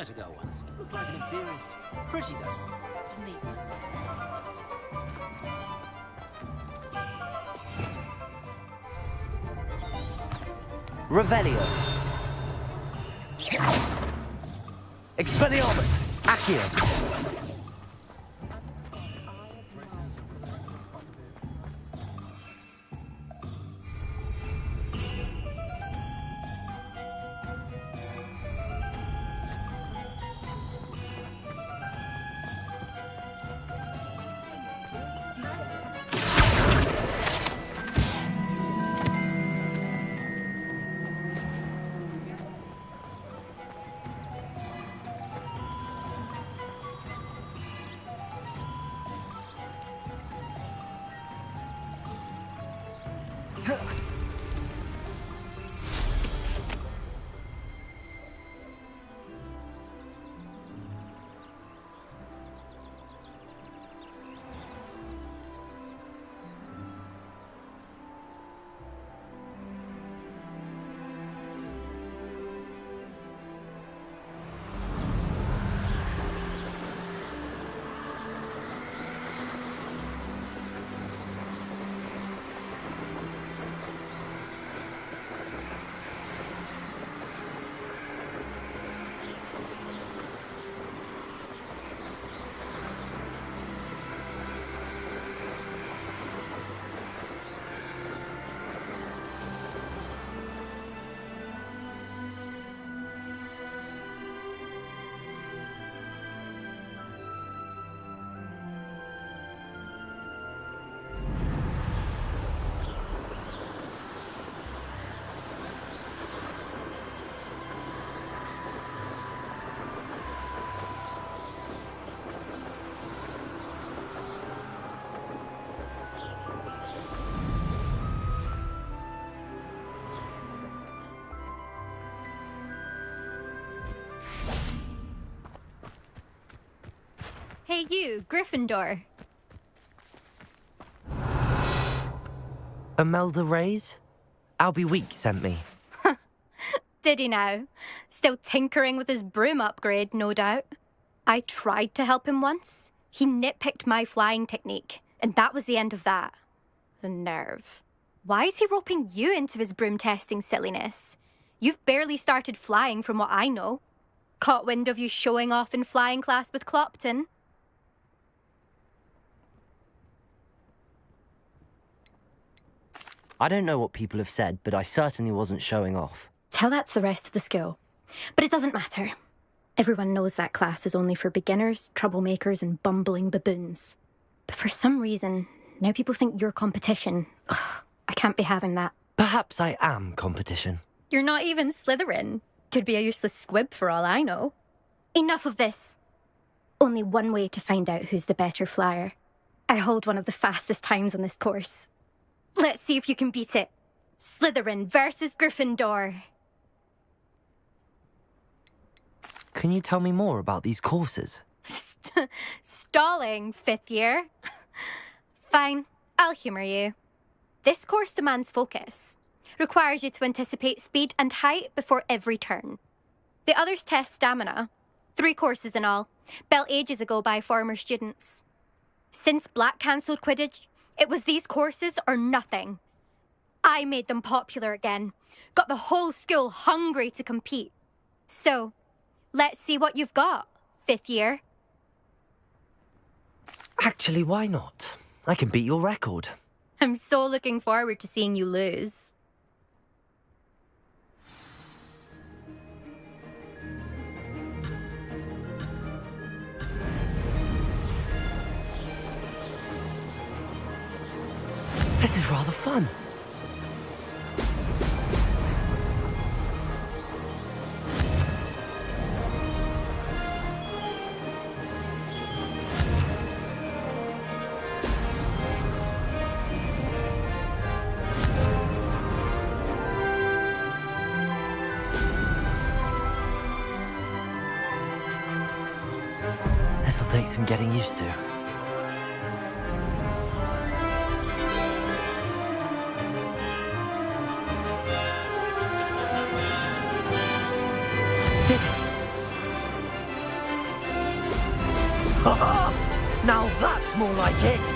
met a girl once. Looked like an inferior. Pretty though. Neat. Revelio. Expelliarmus. Accio. Hey you, Gryffindor. Imelda Reyes? Albie Week sent me. Did he now? Still tinkering with his broom upgrade, no doubt. I tried to help him once. He nitpicked my flying technique, and that was the end of that. The nerve. Why is he roping you into his broom testing silliness? You've barely started flying from what I know. Caught wind of you showing off in flying class with Clopton. I don't know what people have said, but I certainly wasn't showing off. Tell that to the rest of the school. But it doesn't matter. Everyone knows that class is only for beginners, troublemakers, and bumbling baboons. But for some reason, now people think you're competition. Ugh, I can't be having that. Perhaps I am competition. You're not even Slytherin. Could be a useless squib for all I know. Enough of this. Only one way to find out who's the better flyer. I hold one of the fastest times on this course. Let's see if you can beat it. Slytherin versus Gryffindor. Can you tell me more about these courses? Stalling, fifth year. Fine, I'll humour you. This course demands focus. Requires you to anticipate speed and height before every turn. The others test stamina. 3 courses in all, built ages ago by former students. Since Black cancelled Quidditch, it was these courses or nothing. I made them popular again. Got the whole school hungry to compete. So, let's see what you've got, fifth year. Actually, why not? I can beat your record. I'm so looking forward to seeing you lose. This is rather fun. This'll take some getting used to. Did it! like it!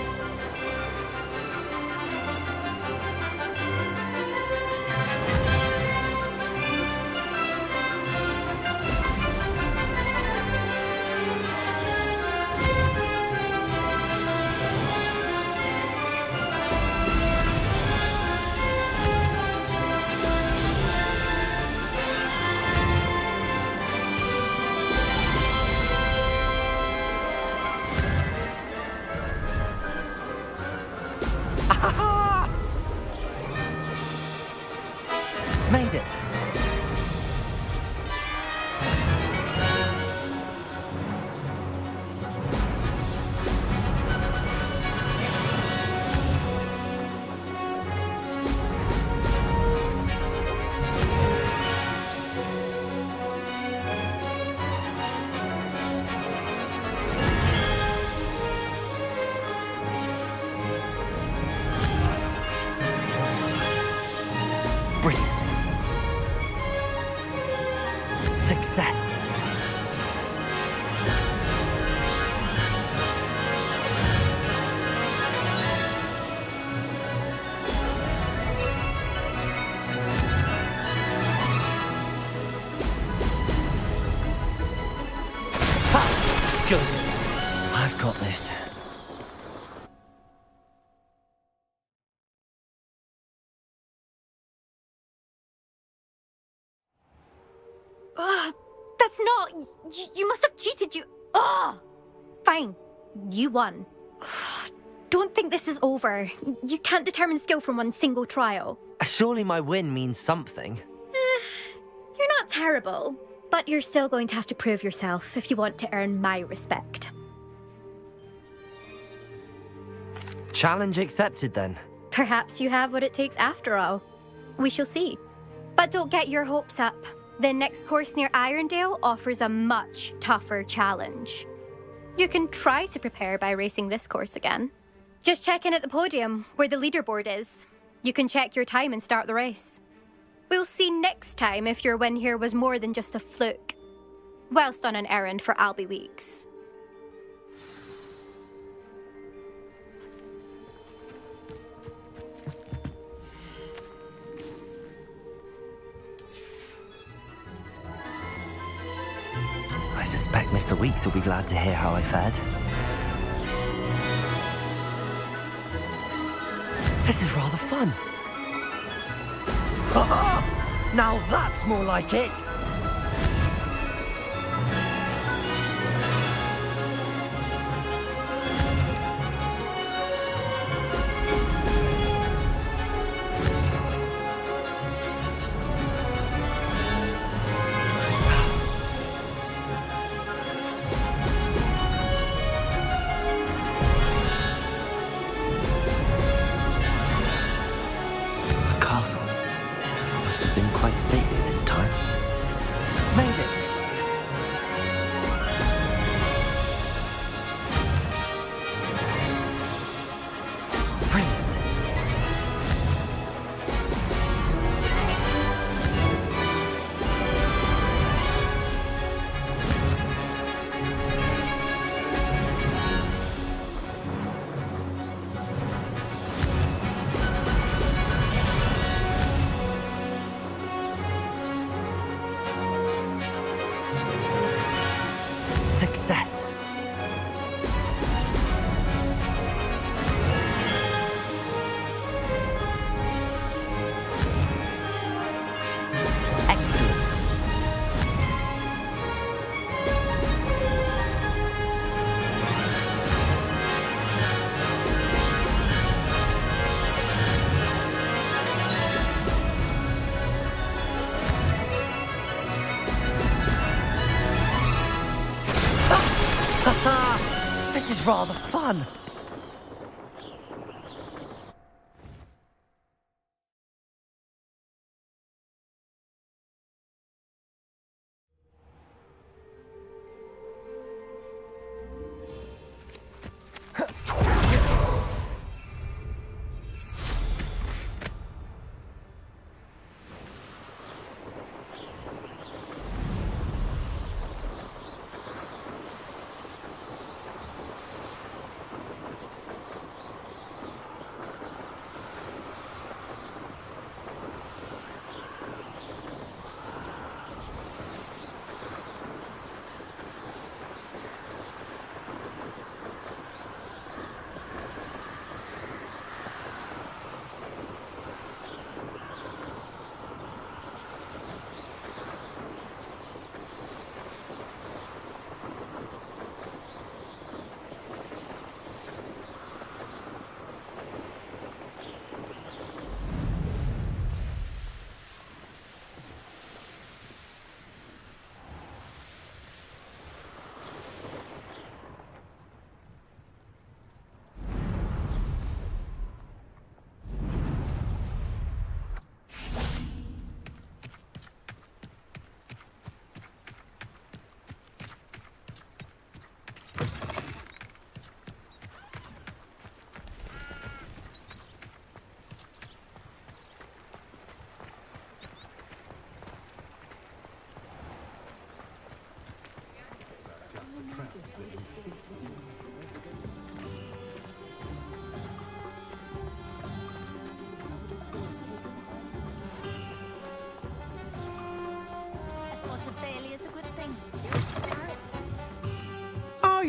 Made it! Brilliant. Success. Ha! Good. I've got this. Ugh, that's not... You must have cheated, you... Ugh! Fine. You won. Ugh, don't think this is over. You can't determine skill from one single trial. Surely my win means something. You're not terrible, but you're still going to have to prove yourself if you want to earn my respect. Challenge accepted then. Perhaps you have what it takes after all. We shall see. But don't get your hopes up. The next course near Irondale offers a much tougher challenge. You can try to prepare by racing this course again. Just check in at the podium, where the leaderboard is. You can check your time and start the race. We'll see next time if your win here was more than just a fluke, whilst on an errand for Albie Weeks. I suspect Mr. Weeks will be glad to hear how I fared. This is rather fun. Now that's more like it! Castle must have been quite stately this time. Made it! Brilliant! Success! Excellent! Haha! This is rather fun!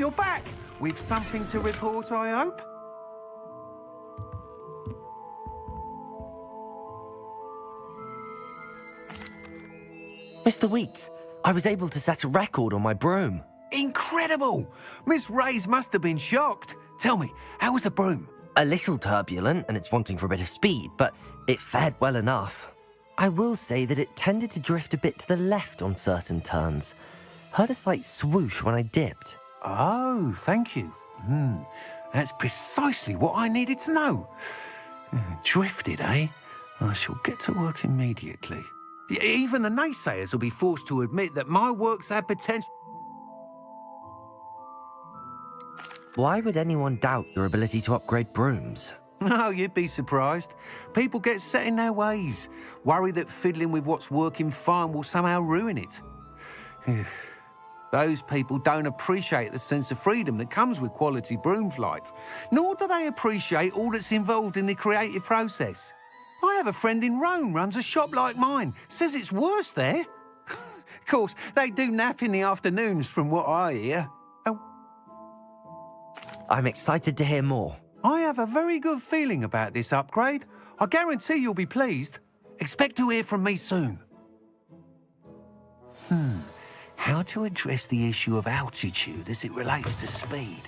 you're back. With something to report, I hope? Mr. Weeks, I was able to set a record on my broom. Incredible! Miss Reyes must have been shocked. Tell me, how was the broom? A little turbulent and it's wanting for a bit of speed, but it fared well enough. I will say that it tended to drift a bit to the left on certain turns. Heard a slight swoosh when I dipped. Oh, thank you. That's precisely what I needed to know. Drifted, eh? I shall get to work immediately. Even the naysayers will be forced to admit that my works have potential. Why would anyone doubt your ability to upgrade brooms? No, you'd be surprised. People get set in their ways, worry that fiddling with what's working fine will somehow ruin it. Those people don't appreciate the sense of freedom that comes with quality broom flight, nor do they appreciate all that's involved in the creative process. I have a friend in Rome runs a shop like mine, says it's worse there. Of course, they do nap in the afternoons from what I hear. Oh, I'm excited to hear more. I have a very good feeling about this upgrade. I guarantee you'll be pleased. Expect to hear from me soon. How to address the issue of altitude as it relates to speed?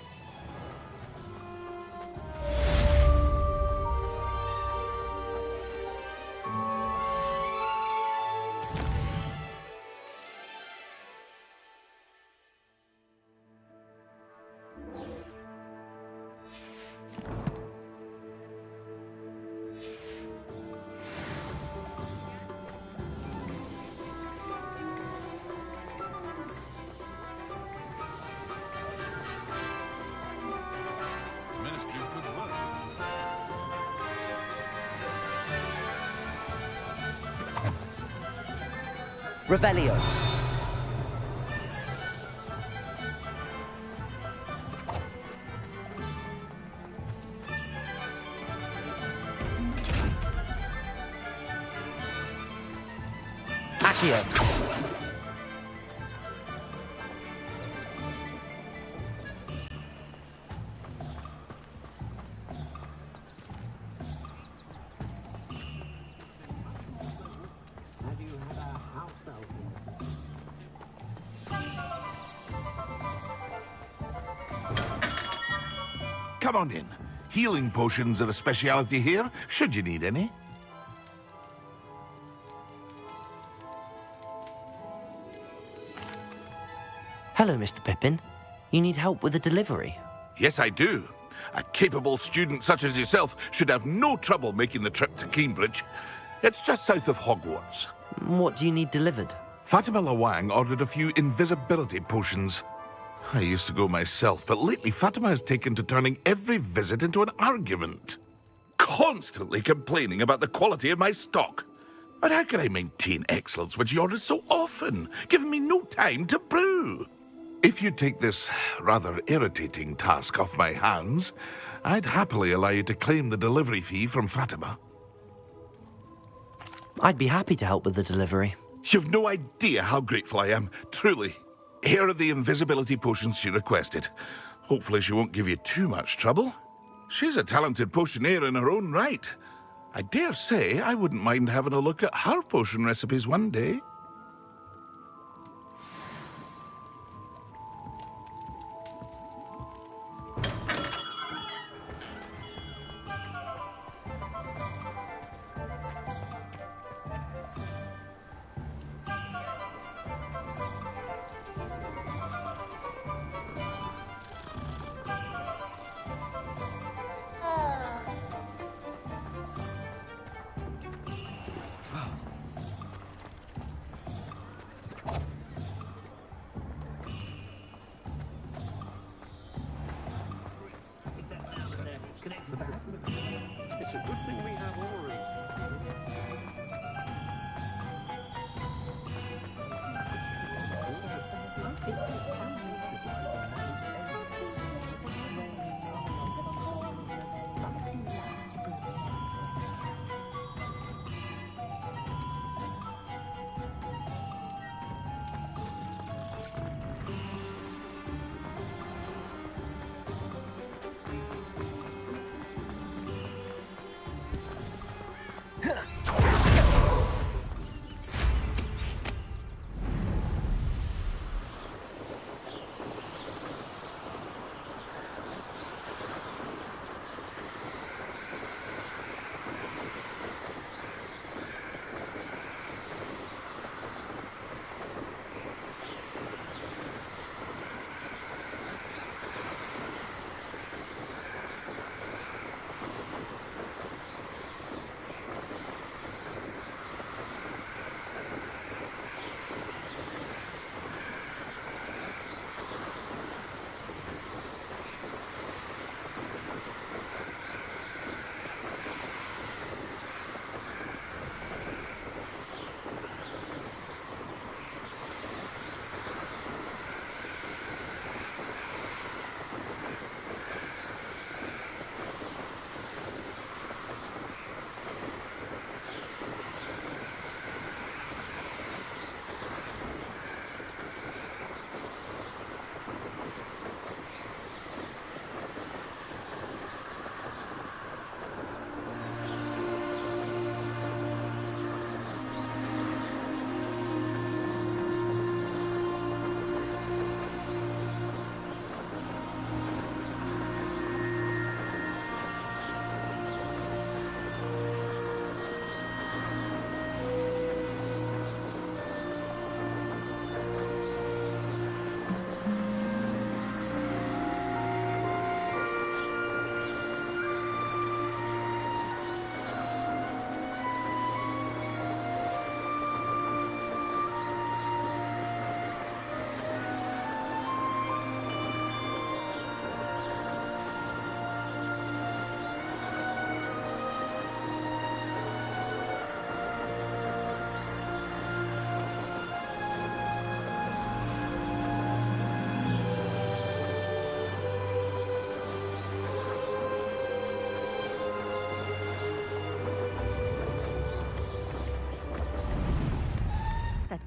Revelio. Accio. Come on in. Healing potions are a speciality here, should you need any. Hello, Mr. Pippin. You need help with a delivery? Yes, I do. A capable student such as yourself should have no trouble making the trip to Cambridge. It's just south of Hogwarts. What do you need delivered? Fatima Lawang ordered a few invisibility potions. I used to go myself, but lately Fatima has taken to turning every visit into an argument. Constantly complaining about the quality of my stock. But how can I maintain excellence when she orders so often, giving me no time to brew? If you take this rather irritating task off my hands, I'd happily allow you to claim the delivery fee from Fatima. I'd be happy to help with the delivery. You've no idea how grateful I am, truly. Here are the invisibility potions she requested. Hopefully she won't give you too much trouble. She's a talented potioneer in her own right. I dare say I wouldn't mind having a look at her potion recipes one day. It's a good thing we have oars.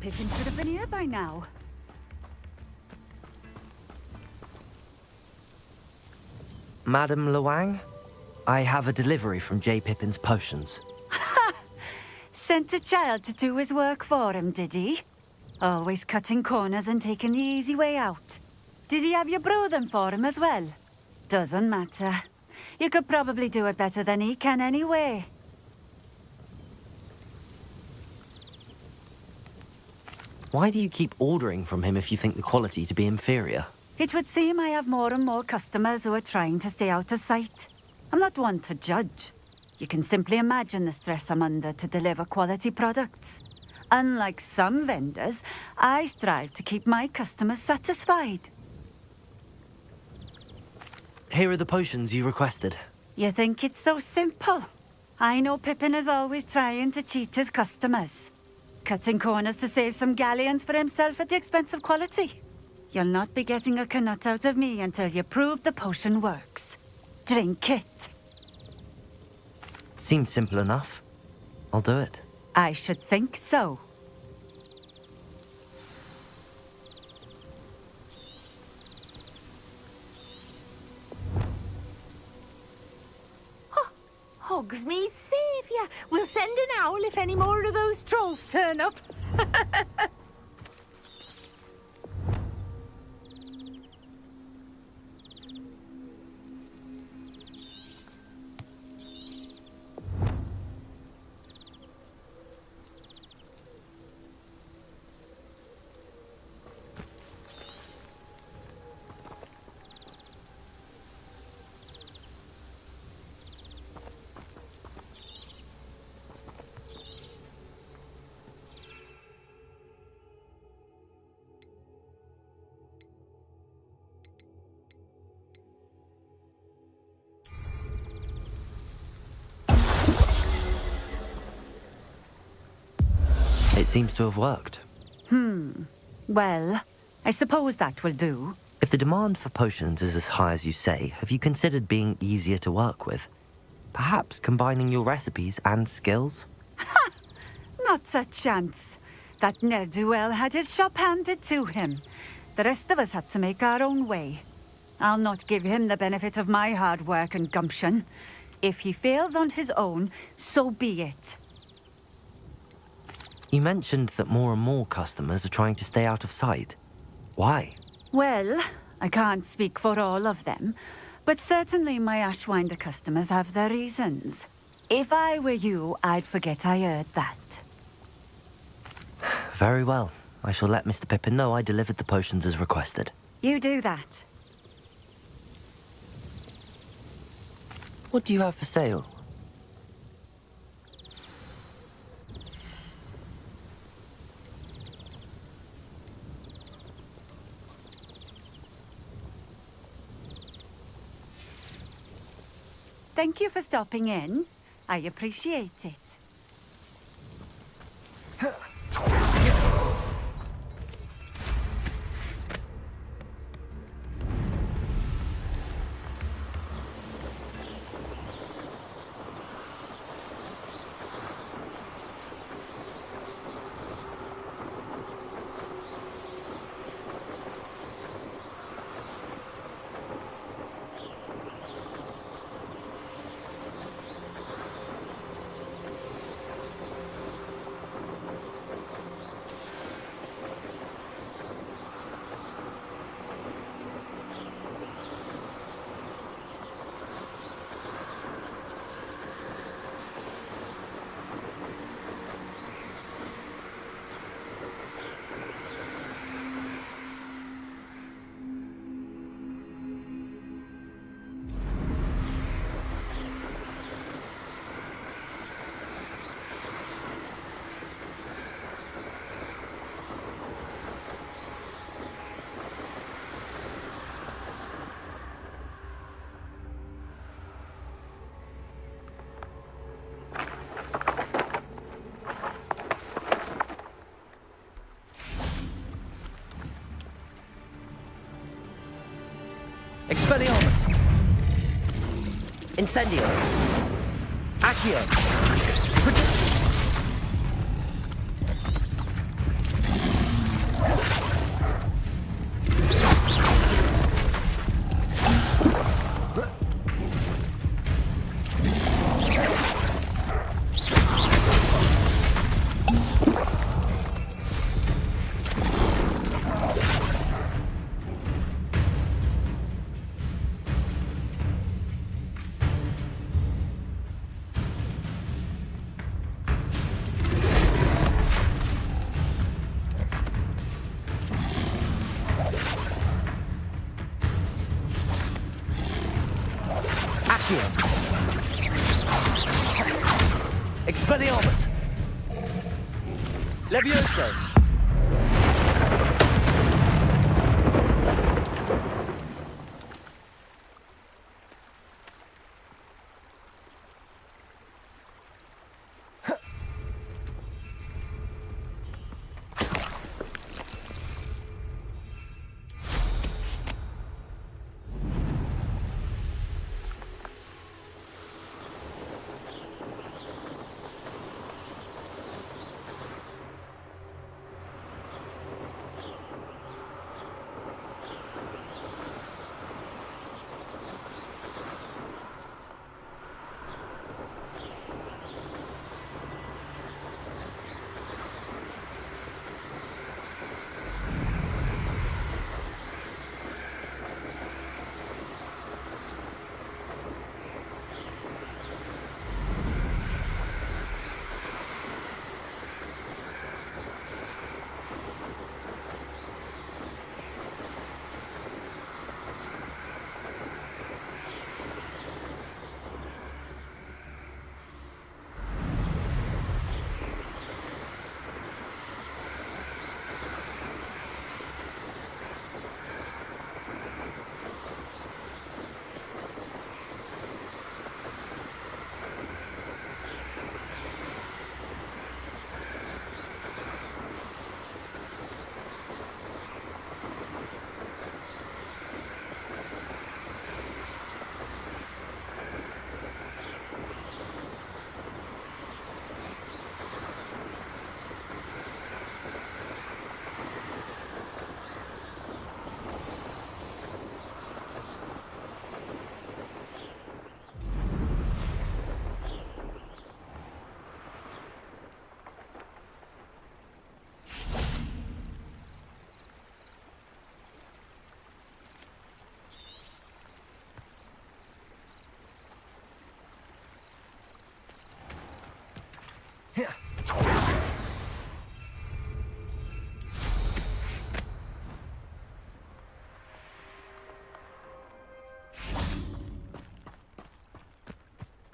Pippin should have been here by now. Madam Luang, I have a delivery from J. Pippin's potions. Sent a child to do his work for him, did he? Always cutting corners and taking the easy way out. Did he have you brew them for him as well? Doesn't matter. You could probably do it better than he can anyway. Why do you keep ordering from him if you think the quality to be inferior? It would seem I have more and more customers who are trying to stay out of sight. I'm not one to judge. You can simply imagine the stress I'm under to deliver quality products. Unlike some vendors, I strive to keep my customers satisfied. Here are the potions you requested. You think it's so simple? I know Pippin is always trying to cheat his customers. Cutting corners to save some galleons for himself at the expense of quality. You'll not be getting a canut out of me until you prove the potion works. Drink it. Seems simple enough. I'll do it. I should think so. Hogsmeade saviour. We'll send an owl if any more of those trolls turn up. It seems to have worked. Well, I suppose that will do. If the demand for potions is as high as you say, have you considered being easier to work with? Perhaps combining your recipes and skills? Not a chance. That ne'er-do-well had his shop handed to him. The rest of us had to make our own way. I'll not give him the benefit of my hard work and gumption. If he fails on his own, so be it. You mentioned that more and more customers are trying to stay out of sight. Why? Well, I can't speak for all of them, but certainly my Ashwinder customers have their reasons. If I were you, I'd forget I heard that. Very well. I shall let Mr. Pippin know I delivered the potions as requested. You do that. What do you have for sale? Thank you for stopping in. I appreciate it. Expelliarmus! Incendio! Accio! Expelliarmus! Levioso!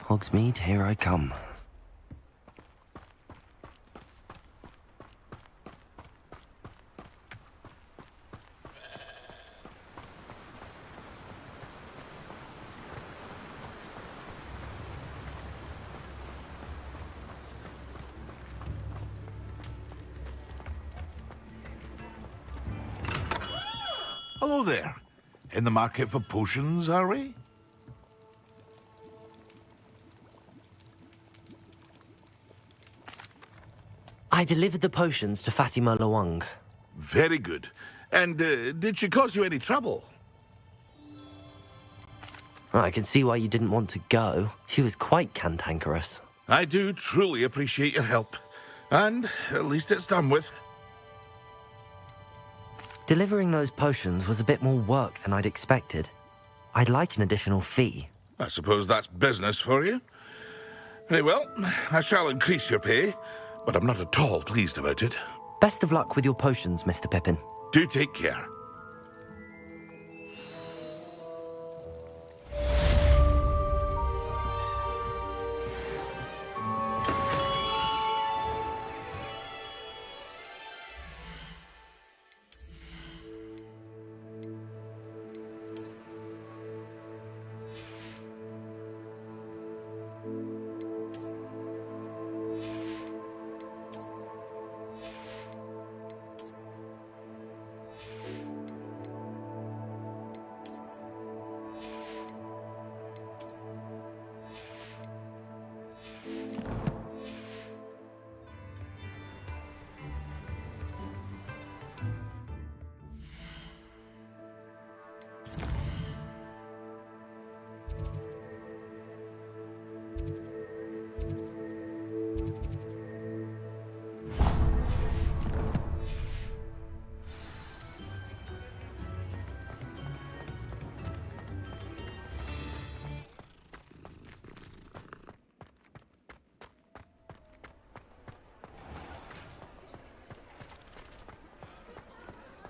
Hogsmeade, here I come. Hello there. In the market for potions, are we? I delivered the potions to Fatima Lawang. Very good. And did she cause you any trouble? I can see why you didn't want to go. She was quite cantankerous. I do truly appreciate your help. And at least it's done with. Delivering those potions was a bit more work than I'd expected. I'd like an additional fee. I suppose that's business for you. Very well, I shall increase your pay, but I'm not at all pleased about it. Best of luck with your potions, Mr. Pippin. Do take care.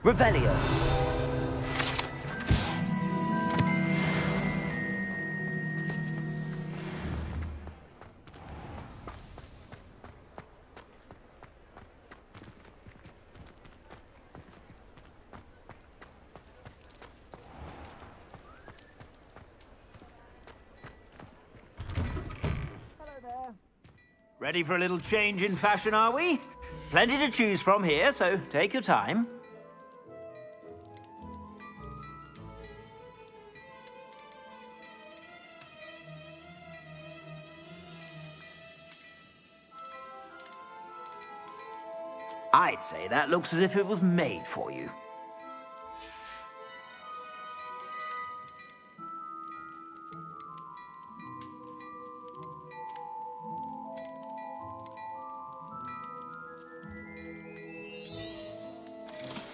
Revelio. Ready for a little change in fashion, are we? Plenty to choose from here, so take your time. I'd say that looks as if it was made for you.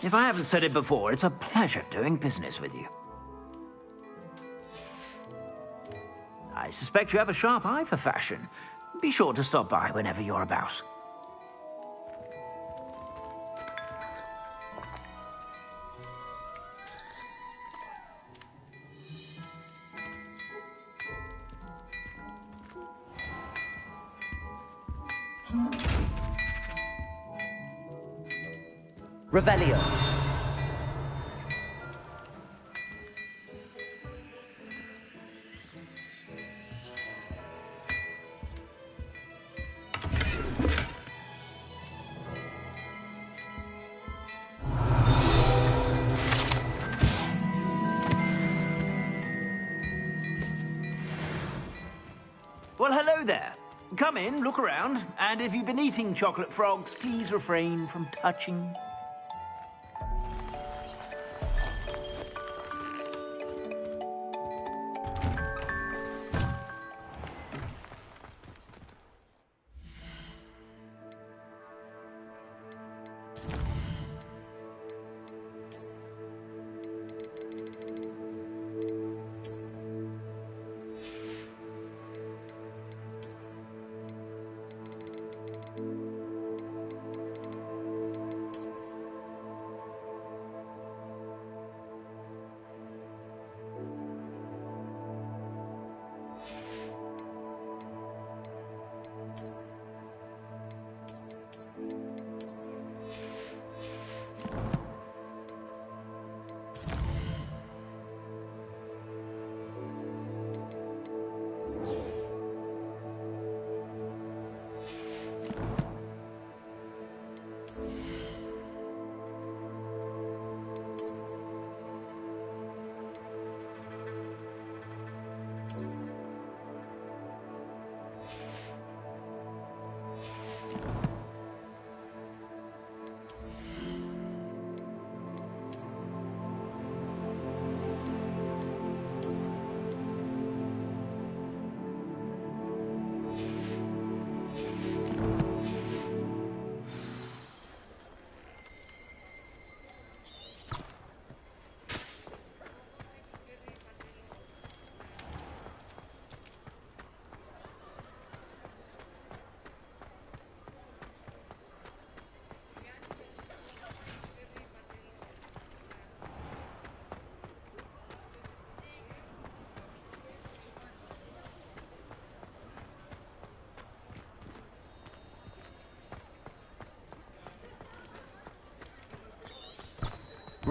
If I haven't said it before, it's a pleasure doing business with you. I suspect you have a sharp eye for fashion. Be sure to stop by whenever you're about. Revelio. Well, hello there. Come in, look around, and if you've been eating chocolate frogs, please refrain from touching.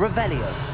Revelio.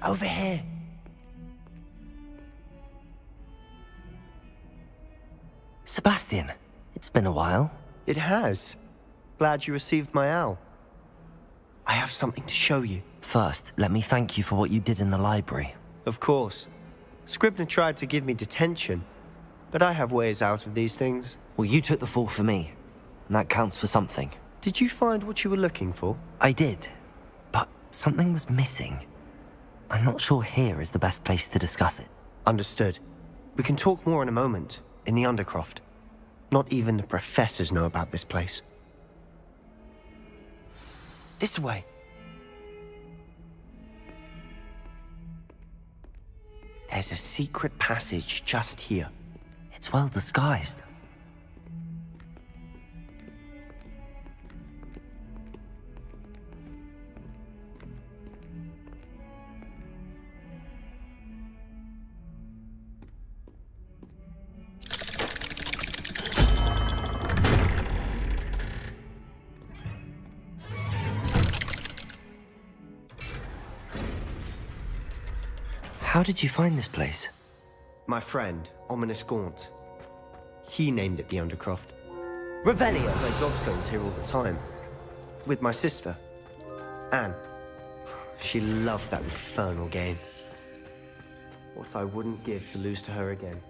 Over here. Sebastian, it's been a while. It has. Glad you received my owl. I have something to show you. First, let me thank you for what you did in the library. Of course. Scribner tried to give me detention, but I have ways out of these things. Well, you took the fall for me, and that counts for something. Did you find what you were looking for? I did, but something was missing. I'm not sure here is the best place to discuss it. Understood. We can talk more in a moment, in the Undercroft. Not even the professors know about this place. This way. There's a secret passage just here. It's well disguised. How did you find this place? My friend, Ominous Gaunt. He named it the Undercroft. Revelio! I play gobstones here all the time. With my sister, Anne. She loved that infernal game. What I wouldn't give to lose to her again.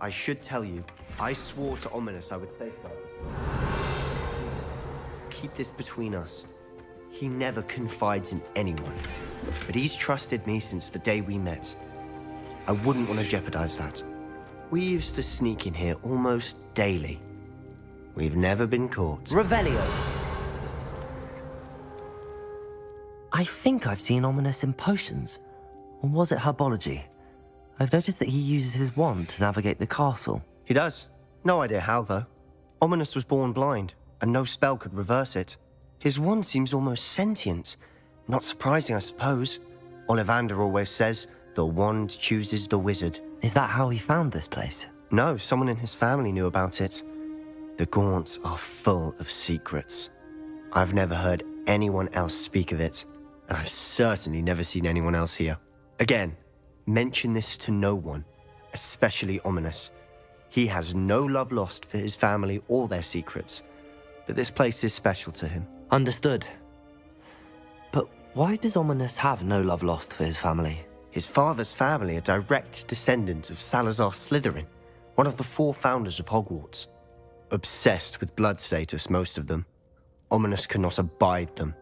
I should tell you, I swore to Ominous I would safeguard us. Keep this between us. He never confides in anyone. But he's trusted me since the day we met. I wouldn't want to jeopardize that. We used to sneak in here almost daily. We've never been caught. Revelio! I think I've seen Ominous in potions. Or was it herbology? I've noticed that he uses his wand to navigate the castle. He does. No idea how, though. Ominous was born blind, and no spell could reverse it. His wand seems almost sentient. Not surprising, I suppose. Ollivander always says, the wand chooses the wizard. Is that how he found this place? No, someone in his family knew about it. The Gaunts are full of secrets. I've never heard anyone else speak of it, and I've certainly never seen anyone else here. Again, mention this to no one, especially Ominous. He has no love lost for his family or their secrets, but this place is special to him. Understood. But why does Ominous have no love lost for his family? His father's family are direct descendants of Salazar Slytherin, one of the 4 founders of Hogwarts. Obsessed with blood status, most of them. Ominous cannot abide them,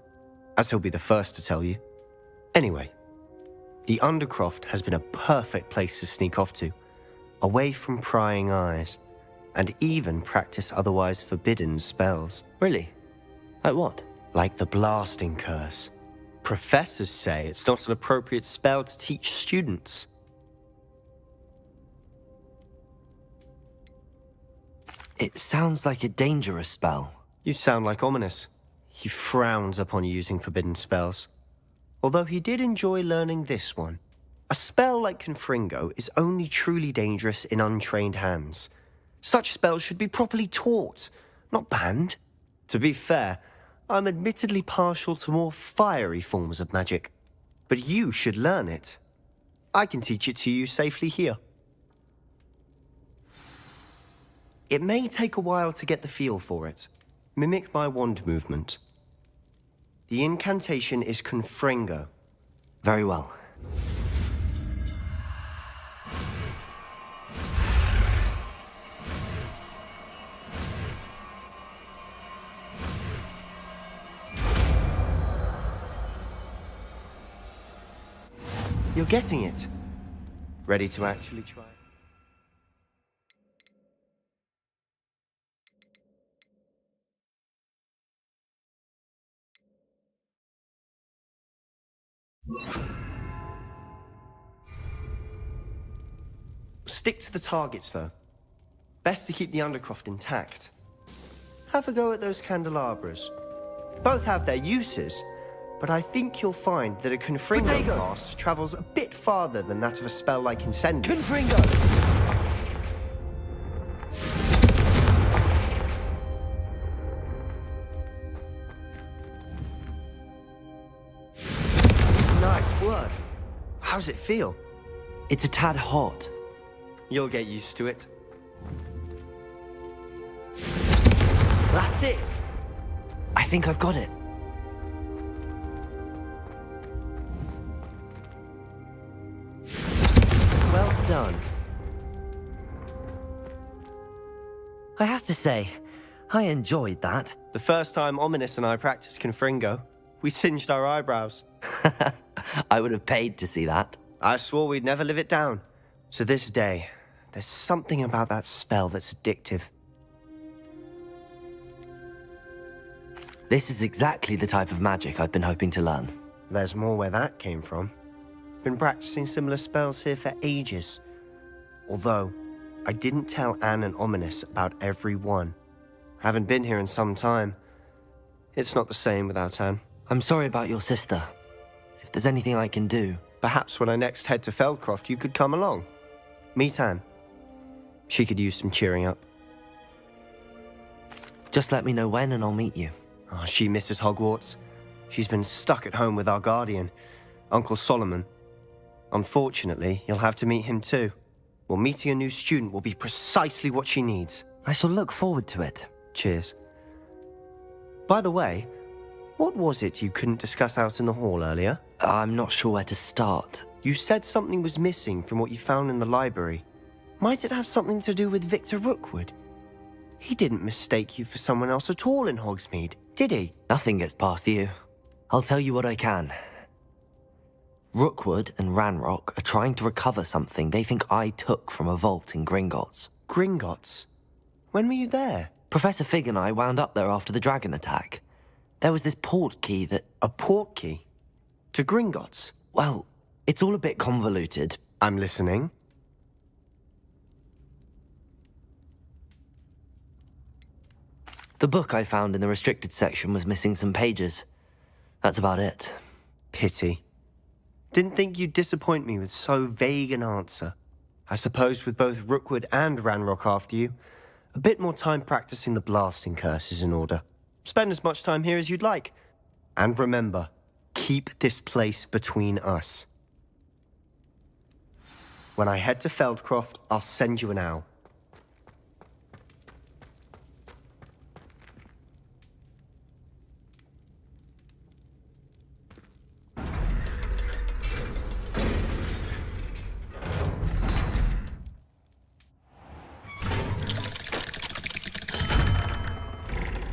as he'll be the first to tell you. Anyway, the Undercroft has been a perfect place to sneak off to, away from prying eyes, and even practice otherwise forbidden spells. Really? Like what? Like the blasting curse. Professors say it's not an appropriate spell to teach students. It sounds like a dangerous spell. You sound like Ominous. He frowns upon using forbidden spells. Although he did enjoy learning this one. A spell like Confringo is only truly dangerous in untrained hands. Such spells should be properly taught, not banned. To be fair, I'm admittedly partial to more fiery forms of magic. But you should learn it. I can teach it to you safely here. It may take a while to get the feel for it. Mimic my wand movement. The incantation is Confringo. Very well. You're getting it. Ready to actually try? Stick to the targets, though. Best to keep the Undercroft intact. Have a go at those candelabras. Both have their uses, but I think you'll find that a Confringo blast travels a bit farther than that of a spell like Incendium. Confringo! Nice work. How's it feel? It's a tad hot. You'll get used to it. That's it! I think I've got it. Well done. I have to say, I enjoyed that. The first time Ominous and I practiced Confringo, we singed our eyebrows. I would have paid to see that. I swore we'd never live it down. To this day, there's something about that spell that's addictive. This is exactly the type of magic I've been hoping to learn. There's more where that came from. Been practicing similar spells here for ages. Although, I didn't tell Anne and Ominous about every one. Haven't been here in some time. It's not the same without Anne. I'm sorry about your sister. If there's anything I can do... Perhaps when I next head to Feldcroft, you could come along. Meet Anne. She could use some cheering up. Just let me know when and I'll meet you. Oh, she misses Hogwarts. She's been stuck at home with our guardian, Uncle Solomon. Unfortunately, you'll have to meet him too. Well, meeting a new student will be precisely what she needs. I shall look forward to it. Cheers. By the way, what was it you couldn't discuss out in the hall earlier? I'm not sure where to start. You said something was missing from what you found in the library. Might it have something to do with Victor Rookwood? He didn't mistake you for someone else at all in Hogsmeade, did he? Nothing gets past you. I'll tell you what I can. Rookwood and Ranrock are trying to recover something they think I took from a vault in Gringotts. Gringotts? When were you there? Professor Fig and I wound up there after the dragon attack. There was this port key that... A port key? To Gringotts? Well, it's all a bit convoluted. I'm listening. The book I found in the restricted section was missing some pages. That's about it. Pity. Didn't think you'd disappoint me with so vague an answer. I suppose with both Rookwood and Ranrock after you, a bit more time practicing the blasting curse is in order. Spend as much time here as you'd like. And remember, keep this place between us. When I head to Feldcroft, I'll send you an owl.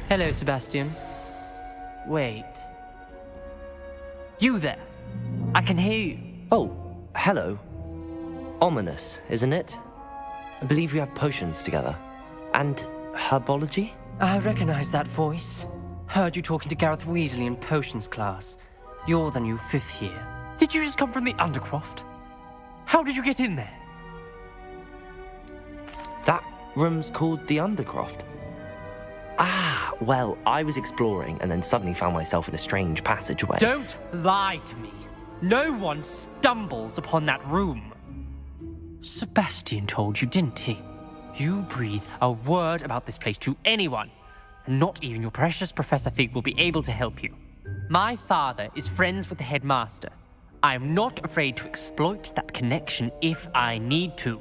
Hello, Sebastian. Wait. You there? I can hear you. Oh, hello. Ominous, isn't it? I believe we have potions together. And herbology? I recognize that voice. Heard you talking to Gareth Weasley in potions class. You're the new 5th year. Did you just come from the Undercroft? How did you get in there? That room's called the Undercroft. Ah, well, I was exploring and then suddenly found myself in a strange passageway. Don't lie to me. No one stumbles upon that room. Sebastian told you, didn't he? You breathe a word about this place to anyone, and not even your precious Professor Fig will be able to help you. My father is friends with the headmaster. I am not afraid to exploit that connection if I need to.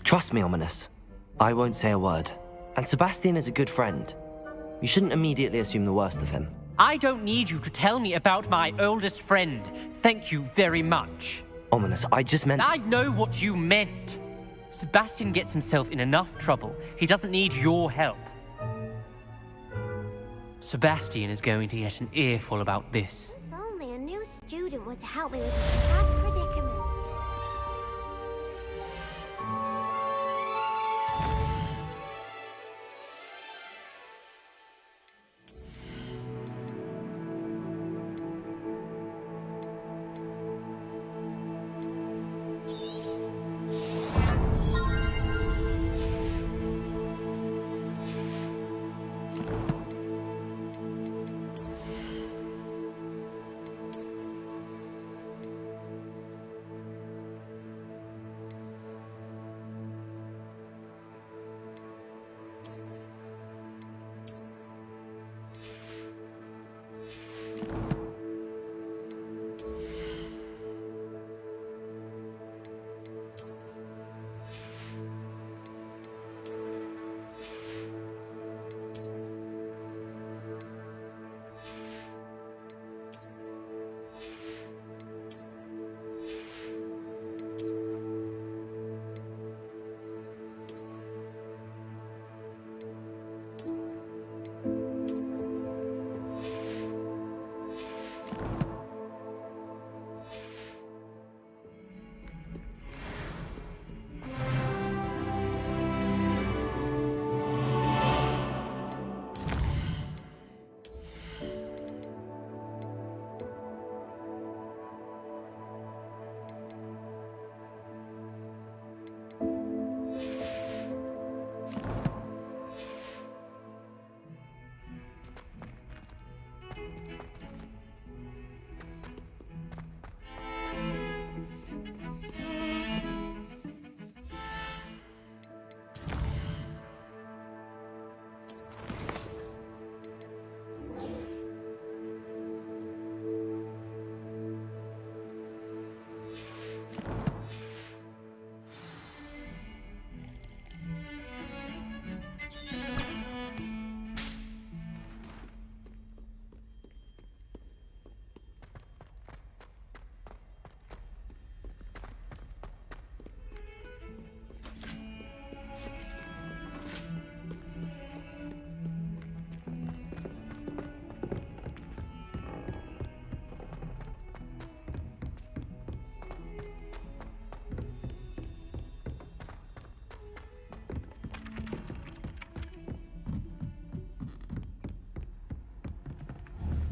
Trust me, Ominous. I won't say a word. And Sebastian is a good friend. You shouldn't immediately assume the worst of him. I don't need you to tell me about my oldest friend. Thank you very much. Ominous, I just meant... I know what you meant. Sebastian gets himself in enough trouble. He doesn't need your help. Sebastian is going to get an earful about this. If only a new student were to help me with this sad predicament.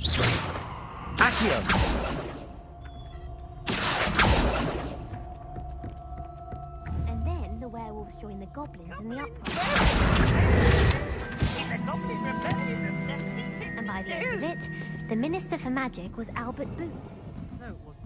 Accio! And then the werewolves joined the goblins in the uproar. And by the end of it, the Minister for Magic was Albert Booth. No, it wasn't.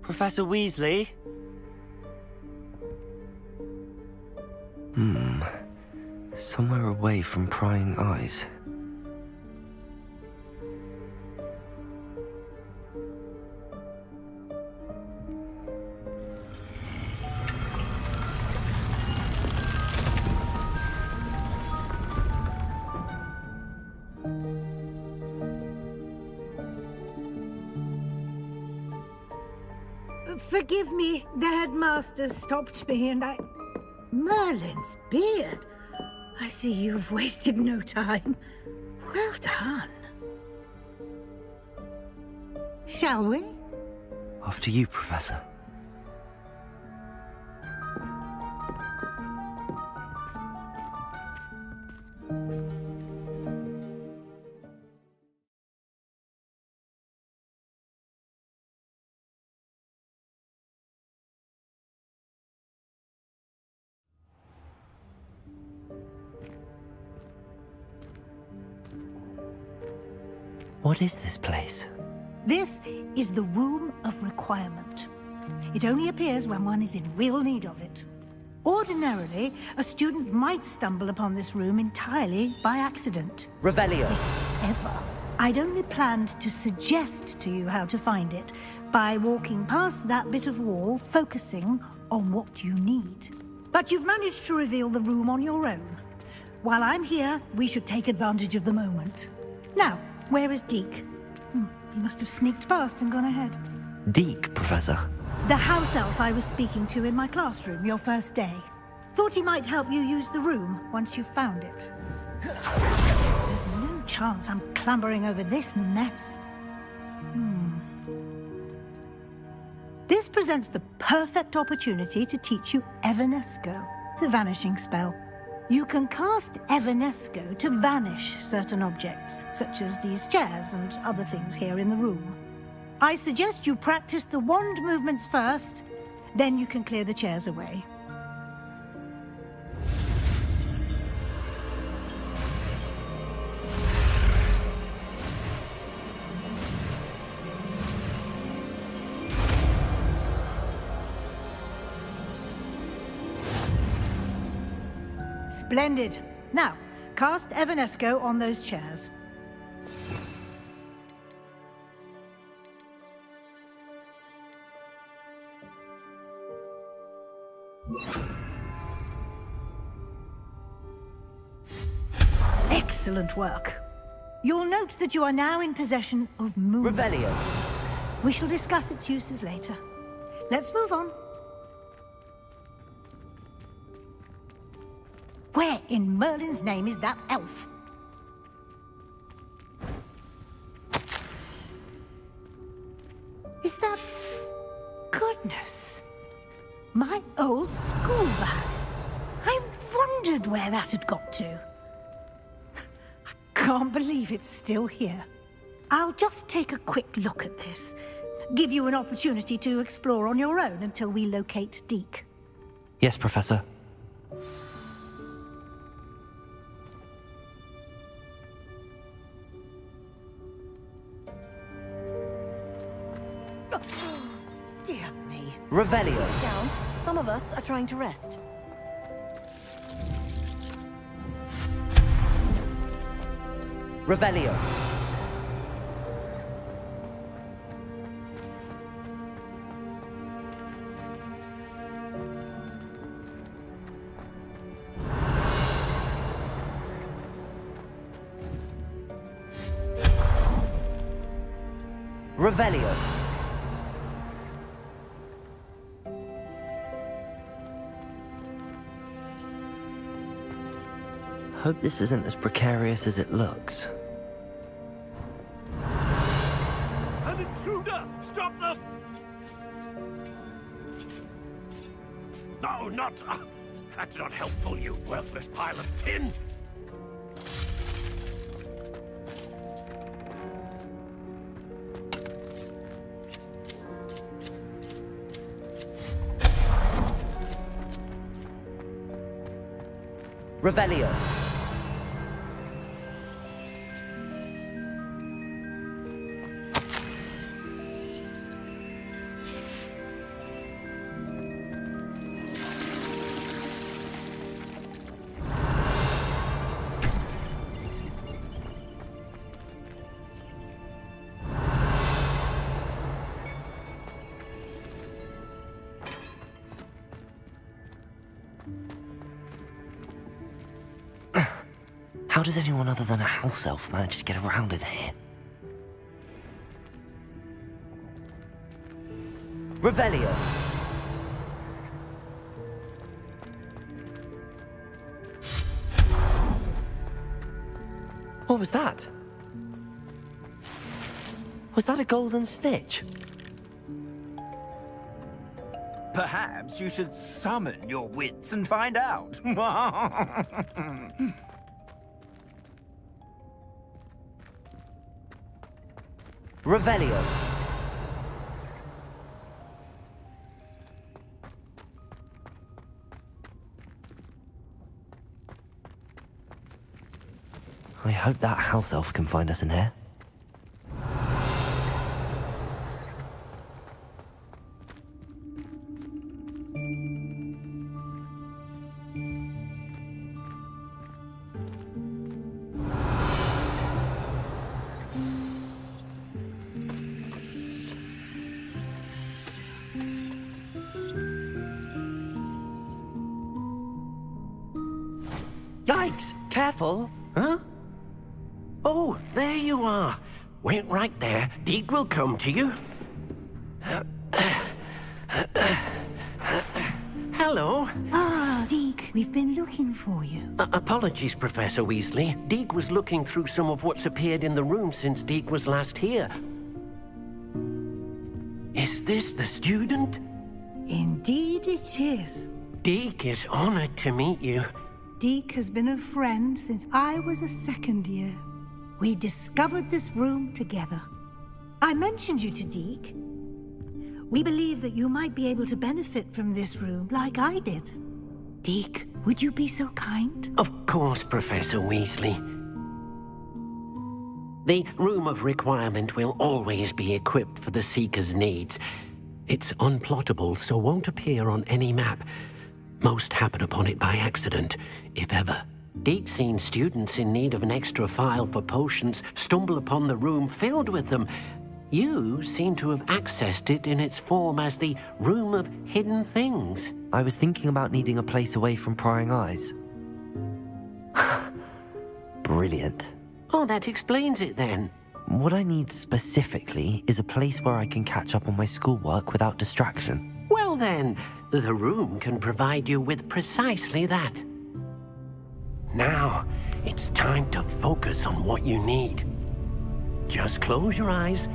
Professor Weasley? Somewhere away from prying eyes. Forgive me, the headmaster stopped me and I... Merlin's beard. I see you've wasted no time. Well done. Shall we? After you, Professor. What is this place? This is the Room of Requirement. It only appears when one is in real need of it. Ordinarily, a student might stumble upon this room entirely by accident. Revelio. Ever. I'd only planned to suggest to you how to find it by walking past that bit of wall, focusing on what you need. But you've managed to reveal the room on your own. While I'm here, we should take advantage of the moment. Now, where is Deke? He must have sneaked past and gone ahead. Deke, Professor. The house elf I was speaking to in my classroom your first day. Thought he might help you use the room once you've found it. There's no chance I'm clambering over this mess. This presents the perfect opportunity to teach you Evanesco, the vanishing spell. You can cast Evanesco to vanish certain objects, such as these chairs and other things here in the room. I suggest you practice the wand movements first, then you can clear the chairs away. Splendid. Now, cast Evanesco on those chairs. Excellent work. You'll note that you are now in possession of Moon. Revelio. We shall discuss its uses later. Let's move on. Where in Merlin's name is that elf? Is that... Goodness. My old school bag. I wondered where that had got to. I can't believe it's still here. I'll just take a quick look at this. Give you an opportunity to explore on your own until we locate Deke. Yes, Professor. Dear me. Revelio. Down. Some of us are trying to rest. Revelio. Revelio. Hope this isn't as precarious as it looks. An intruder! Stop them! No, not... that's not helpful, you worthless pile of tin! Revelio. How does anyone other than a house elf manage to get around in here? Revelio. What was that? Was that a golden snitch? Perhaps you should summon your wits and find out. Revelio. I hope that house elf can find us in here. Yikes! Careful! Huh? Oh, there you are. Wait right there. Deek will come to you. Hello. Ah, Deke, we've been looking for you. Apologies, Professor Weasley. Deek was looking through some of what's appeared in the room since Deek was last here. Is this the student? Indeed it is. Deek is honored to meet you. Deke has been a friend since I was a second year. We discovered this room together. I mentioned you to Deke. We believe that you might be able to benefit from this room like I did. Deke, would you be so kind? Of course, Professor Weasley. The Room of Requirement will always be equipped for the Seeker's needs. It's unplottable, so won't appear on any map. Most happen upon it by accident, if ever. Deke's seen students in need of an extra file for potions stumble upon the room filled with them. You seem to have accessed it in its form as the Room of Hidden Things. I was thinking about needing a place away from prying eyes. Brilliant. Oh, that explains it then. What I need specifically is a place where I can catch up on my schoolwork without distraction. Well then, the room can provide you with precisely that. Now, it's time to focus on what you need. Just close your eyes.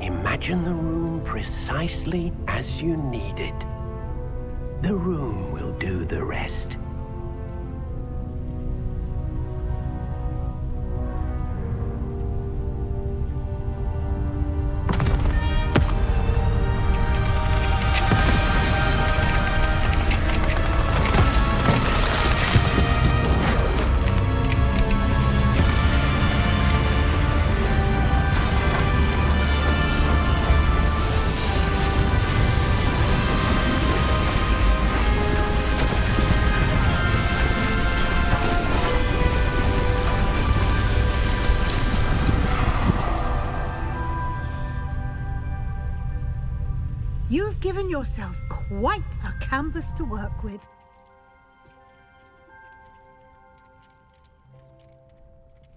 Imagine the room precisely as you need it. The room will do the rest. You've given yourself quite a canvas to work with.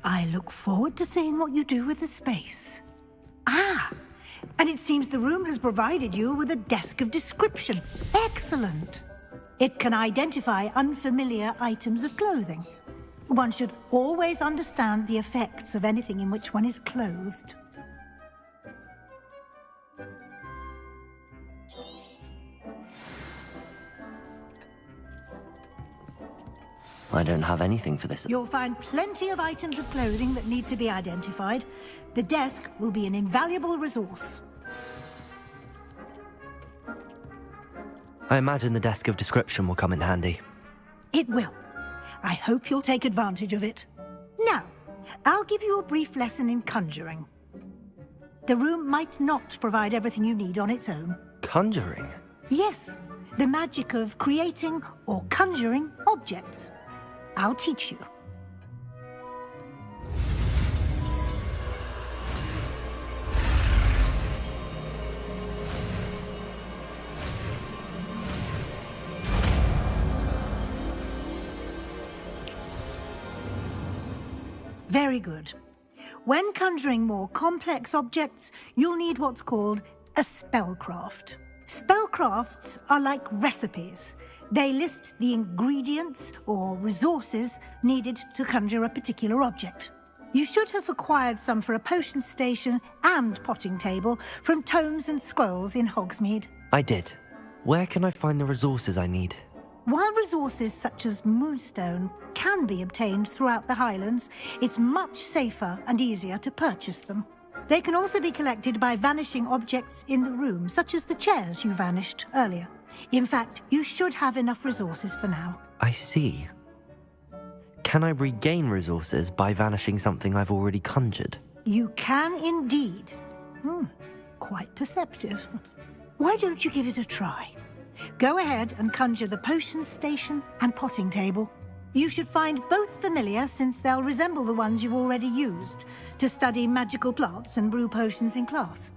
I look forward to seeing what you do with the space. Ah, and it seems the room has provided you with a desk of description. Excellent. It can identify unfamiliar items of clothing. One should always understand the effects of anything in which one is clothed. I don't have anything for this. You'll find plenty of items of clothing that need to be identified. The desk will be an invaluable resource. I imagine the desk of description will come in handy. It will. I hope you'll take advantage of it. Now, I'll give you a brief lesson in conjuring. The room might not provide everything you need on its own. Conjuring? Yes, the magic of creating or conjuring objects. I'll teach you. Very good. When conjuring more complex objects, you'll need what's called a spellcraft. Spellcrafts are like recipes. They list the ingredients or resources needed to conjure a particular object. You should have acquired some for a potion station and potting table from tomes and scrolls in Hogsmeade. I did. Where can I find the resources I need? While resources such as moonstone can be obtained throughout the Highlands, it's much safer and easier to purchase them. They can also be collected by vanishing objects in the room, such as the chairs you vanished earlier. In fact, you should have enough resources for now. I see. Can I regain resources by vanishing something I've already conjured? You can indeed. Quite perceptive. Why don't you give it a try? Go ahead and conjure the potion station and potting table. You should find both familiar, since they'll resemble the ones you've already used to study magical plants and brew potions in class.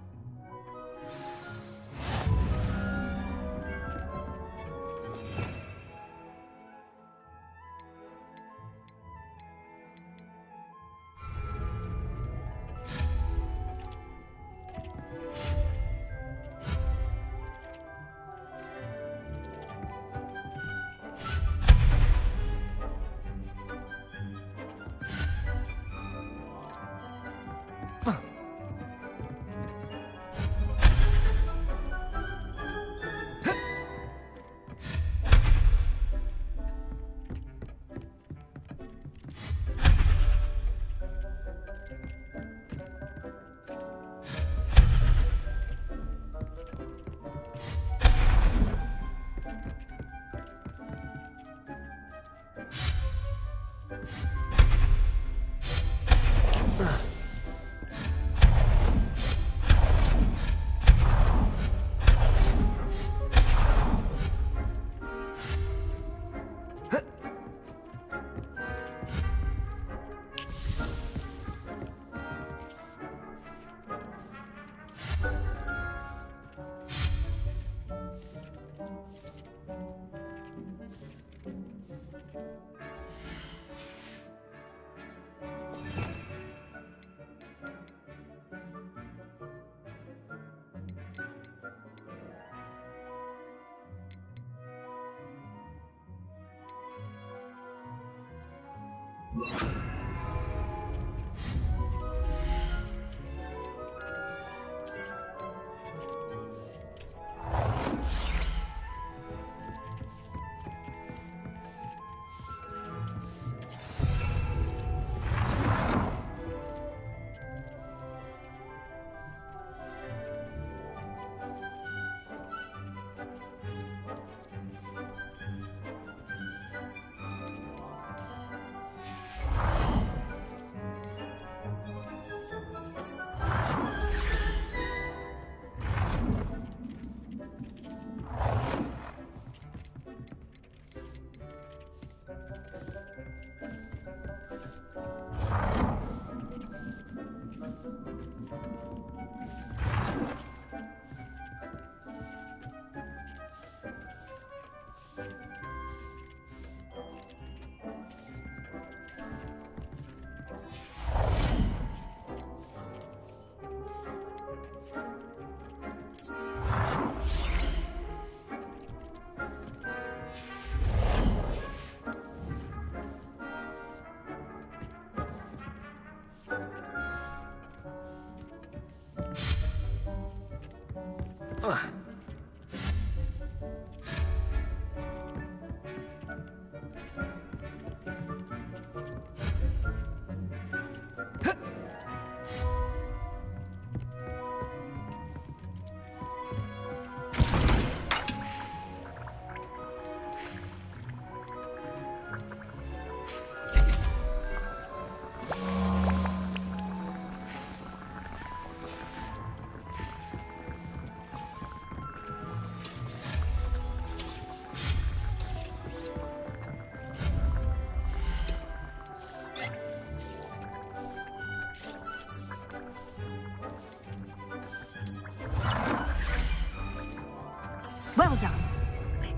Well done.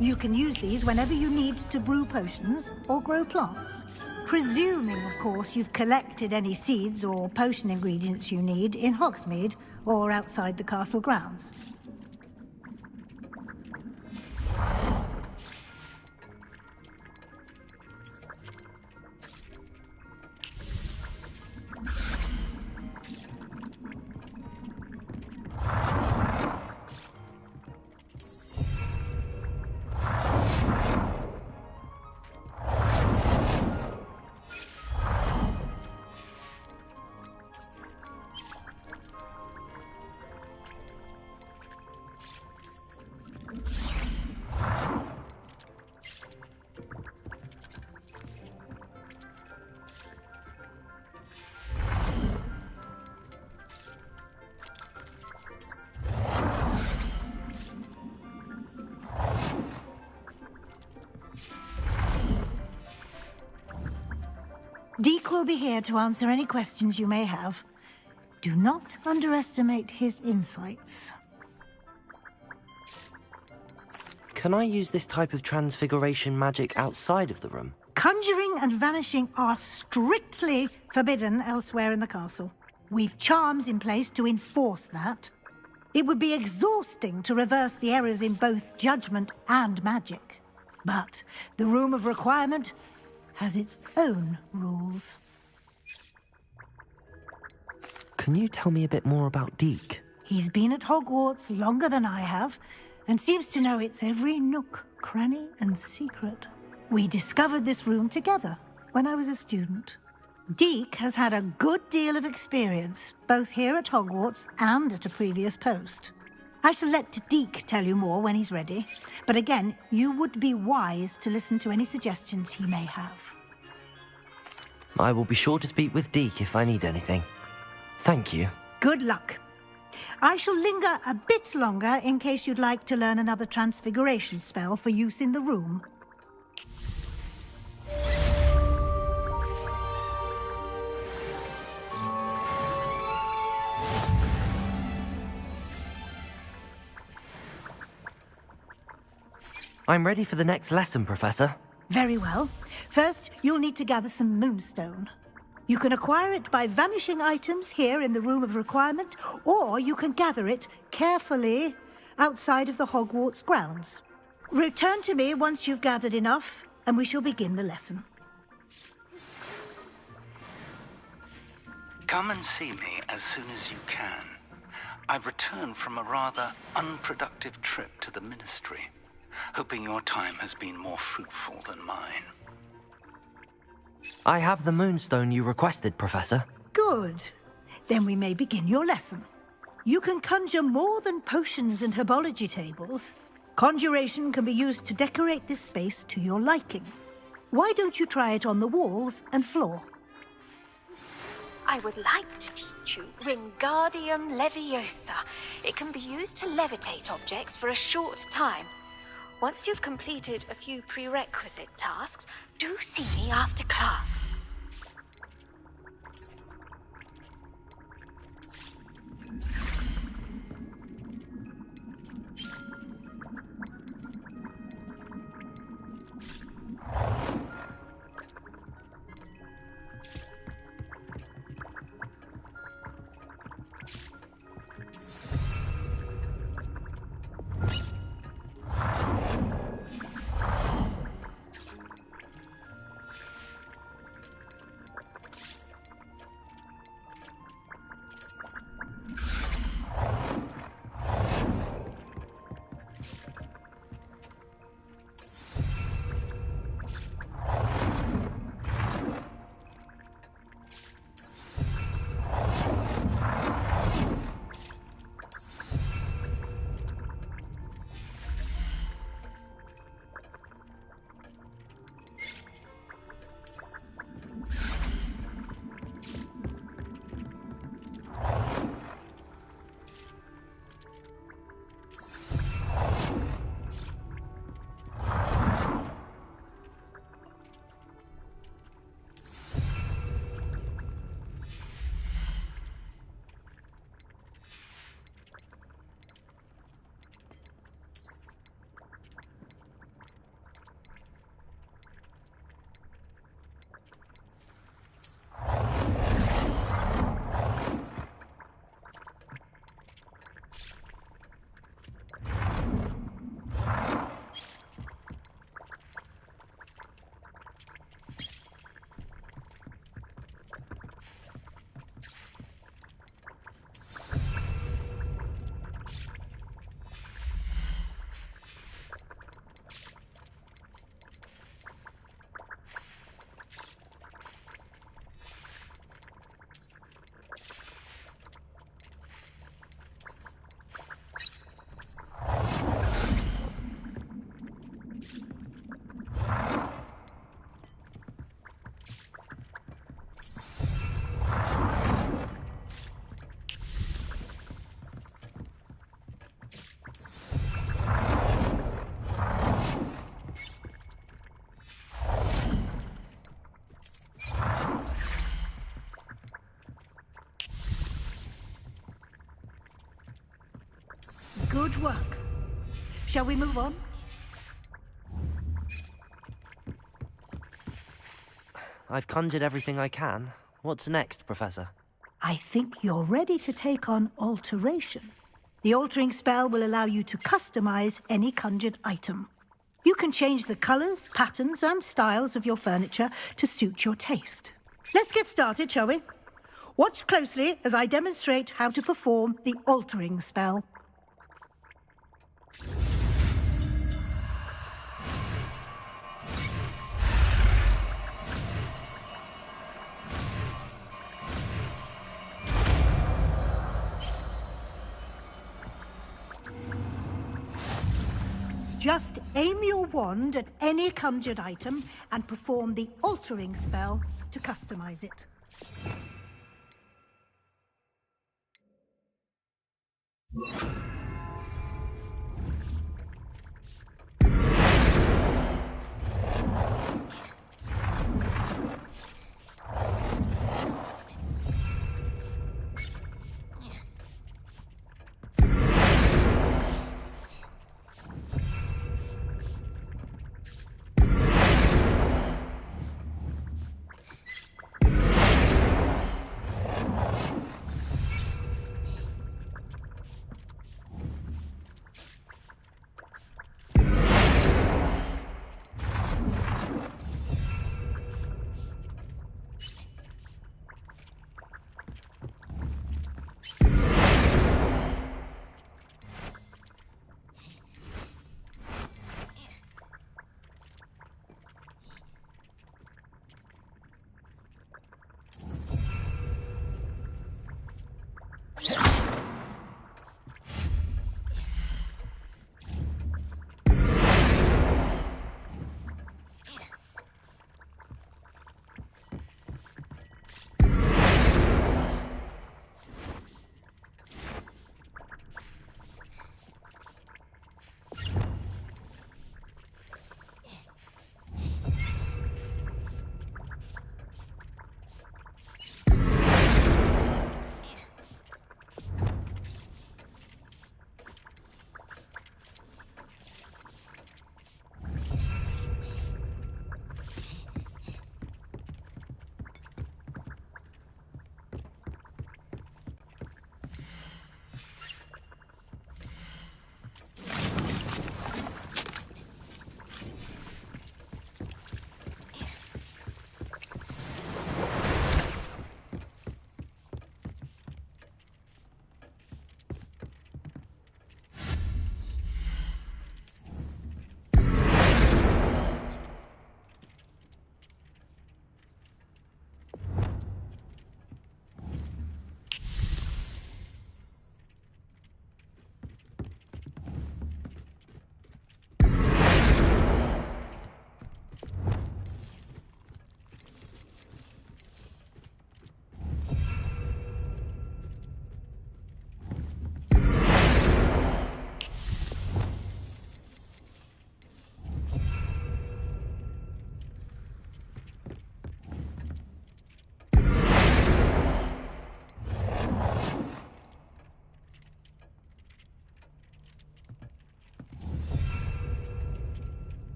You can use these whenever you need to brew potions or grow plants. Presuming, of course, you've collected any seeds or potion ingredients you need in Hogsmeade or outside the castle grounds. Deke will be here to answer any questions you may have. Do not underestimate his insights. Can I use this type of transfiguration magic outside of the room? Conjuring and vanishing are strictly forbidden elsewhere in the castle. We've charms in place to enforce that. It would be exhausting to reverse the errors in both judgment and magic. But the Room of Requirement has its own rules. Can you tell me a bit more about Deke? He's been at Hogwarts longer than I have, and seems to know its every nook, cranny, and secret. We discovered this room together when I was a student. Deke has had a good deal of experience, both here at Hogwarts and at a previous post. I shall let Deke tell you more when he's ready, but again, you would be wise to listen to any suggestions he may have. I will be sure to speak with Deke if I need anything. Thank you. Good luck. I shall linger a bit longer in case you'd like to learn another transfiguration spell for use in the room. I'm ready for the next lesson, Professor. Very well. First, you'll need to gather some moonstone. You can acquire it by vanishing items here in the Room of Requirement, or you can gather it carefully outside of the Hogwarts grounds. Return to me once you've gathered enough, and we shall begin the lesson. Come and see me as soon as you can. I've returned from a rather unproductive trip to the Ministry, hoping your time has been more fruitful than mine. I have the moonstone you requested, Professor. Good. Then we may begin your lesson. You can conjure more than potions and herbology tables. Conjuration can be used to decorate this space to your liking. Why don't you try it on the walls and floor? I would like to teach you Wingardium Leviosa. It can be used to levitate objects for a short time. Once you've completed a few prerequisite tasks, do see me after class. Good work. Shall we move on? I've conjured everything I can. What's next, Professor? I think you're ready to take on alteration. The altering spell will allow you to customize any conjured item. You can change the colors, patterns, and styles of your furniture to suit your taste. Let's get started, shall we? Watch closely as I demonstrate how to perform the altering spell. Just aim your wand at any conjured item and perform the altering spell to customize it.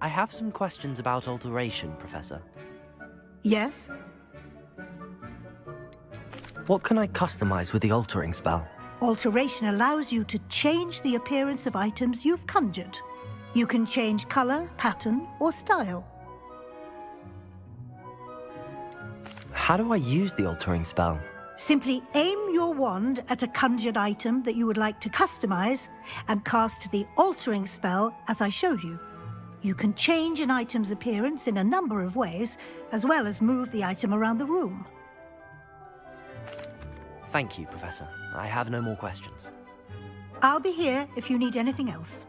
I have some questions about alteration, Professor. Yes? What can I customize with the altering spell? Alteration allows you to change the appearance of items you've conjured. You can change color, pattern, or style. How do I use the altering spell? Simply aim your wand at a conjured item that you would like to customize and cast the altering spell as I showed you. You can change an item's appearance in a number of ways, as well as move the item around the room. Thank you, Professor. I have no more questions. I'll be here if you need anything else.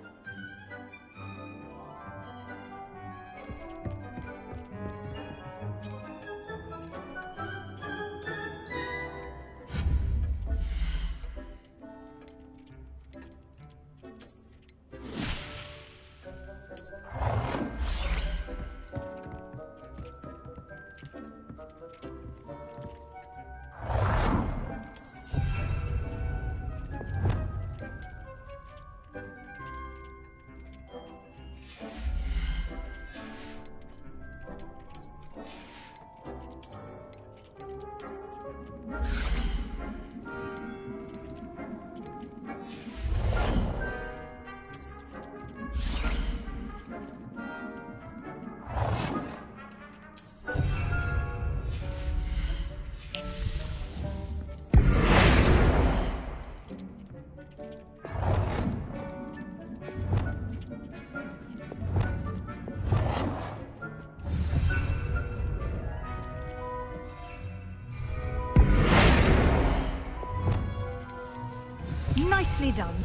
Nicely done.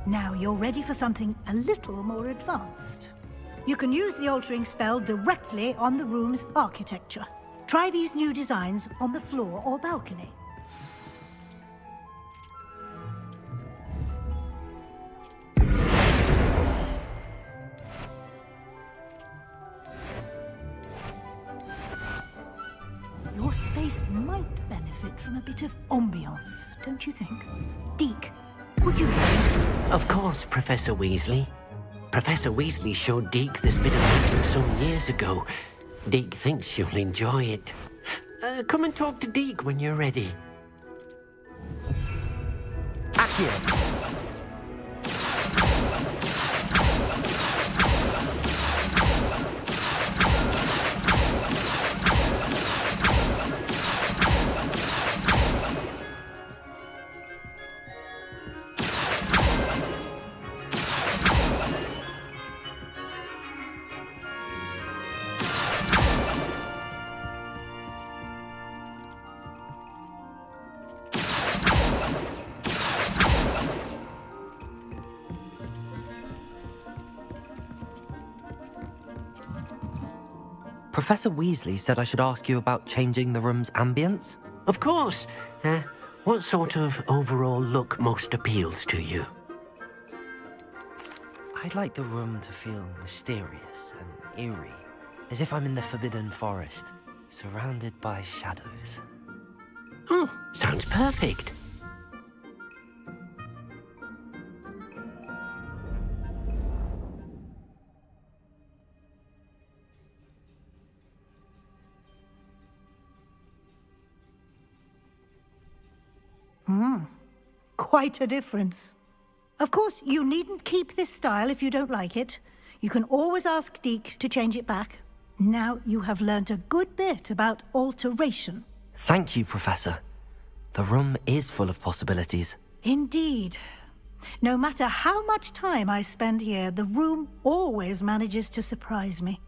Now you're ready for something a little more advanced. You can use the altering spell directly on the room's architecture. Try these new designs on the floor or balcony. Your space might benefit from a bit of ambiance, don't you think? Deke, would you mind? Of course, Professor Weasley. Professor Weasley showed Deke this bit of magic some years ago. Deke thinks you'll enjoy it. Come and talk to Deke when you're ready. Accio! Professor Weasley said I should ask you about changing the room's ambience. Of course. What sort of overall look most appeals to you? I'd like the room to feel mysterious and eerie, as if I'm in the Forbidden Forest, surrounded by shadows. Oh, sounds perfect. Quite a difference. Of course, you needn't keep this style if you don't like it. You can always ask Deke to change it back. Now you have learnt a good bit about alteration. Thank you, Professor. The room is full of possibilities. Indeed. No matter how much time I spend here, the room always manages to surprise me.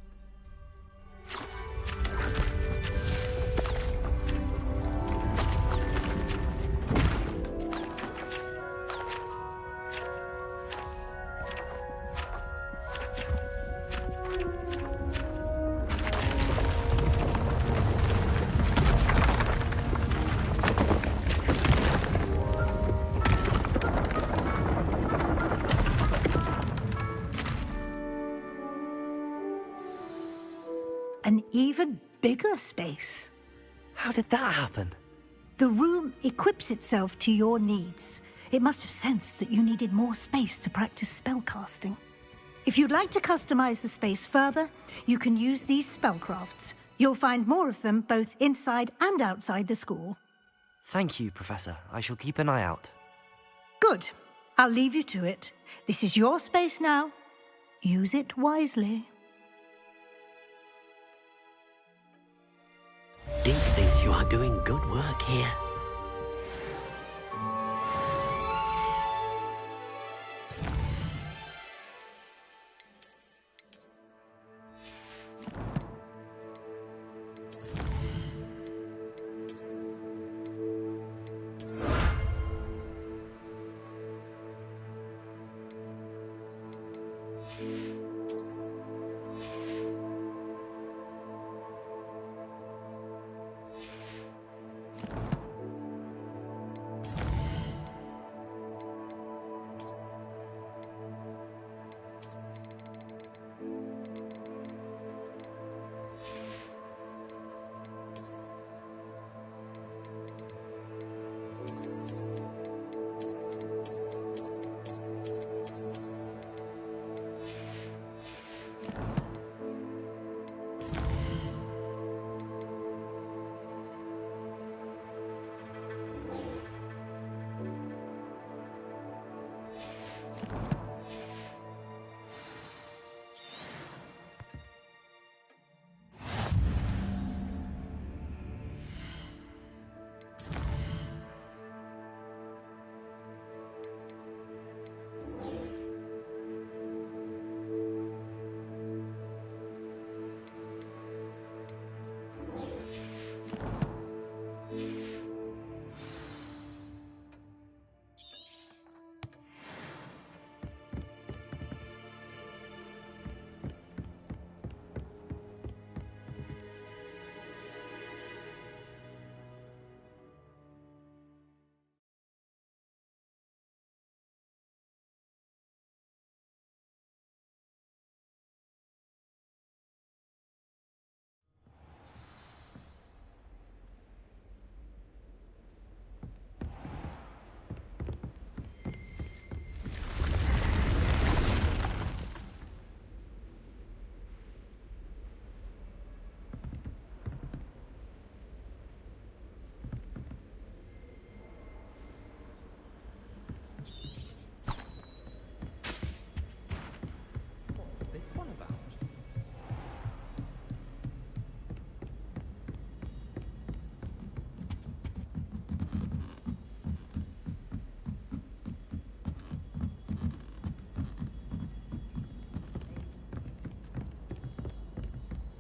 An even bigger space. How did that happen? The room equips itself to your needs. It must have sensed that you needed more space to practice spellcasting. If you'd like to customize the space further, you can use these spellcrafts. You'll find more of them both inside and outside the school. Thank you, Professor. I shall keep an eye out. Good. I'll leave you to it. This is your space now. Use it wisely. Deep thinks you are doing good work here.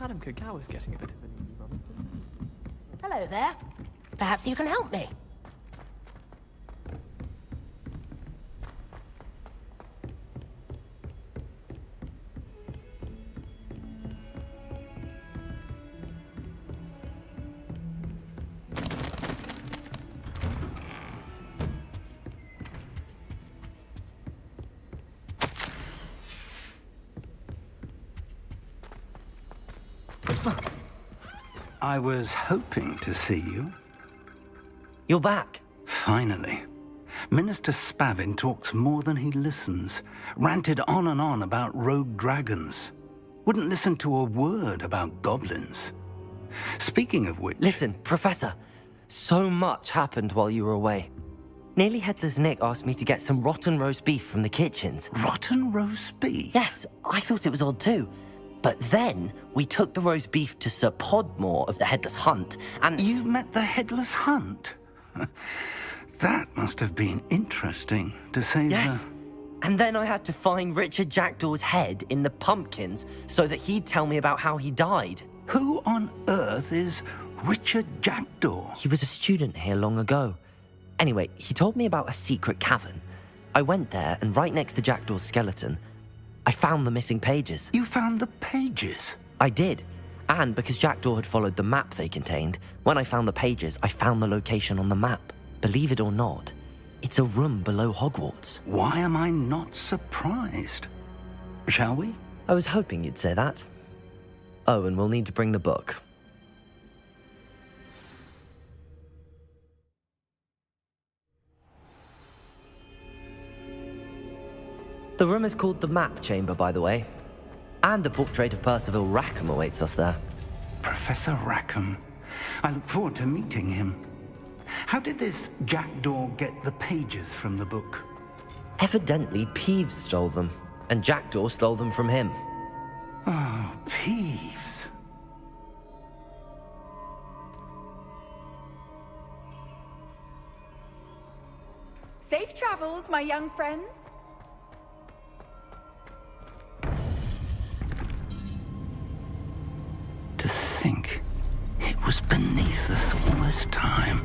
Madam Kagawa's getting a bit of an run. Hello there. Perhaps you can help me. I was hoping to see you. You're back. Finally. Minister Spavin talks more than he listens. Ranted on and on about rogue dragons. Wouldn't listen to a word about goblins. Speaking of which... Listen, Professor. So much happened while you were away. Nearly Headless Nick asked me to get some rotten roast beef from the kitchens. Rotten roast beef? Yes, I thought it was odd too. But then we took the roast beef to Sir Podmore of the Headless Hunt, and... You met the Headless Hunt? That must have been interesting, to say Yes. And then I had to find Richard Jackdaw's head in the pumpkins so that he'd tell me about how he died. Who on earth is Richard Jackdaw? He was a student here long ago. Anyway, he told me about a secret cavern. I went there, and right next to Jackdaw's skeleton, I found the missing pages. You found the pages? I did. And because Jackdaw had followed the map they contained, when I found the pages, I found the location on the map. Believe it or not, it's a room below Hogwarts. Why am I not surprised? Shall we? I was hoping you'd say that. Oh, and we'll need to bring the book. The room is called the Map Chamber, by the way. And the portrait of Percival Rackham awaits us there. Professor Rackham. I look forward to meeting him. How did this jackdaw get the pages from the book? Evidently, Peeves stole them, and Jackdaw stole them from him. Oh, Peeves. Safe travels, my young friends. To think it was beneath us all this time.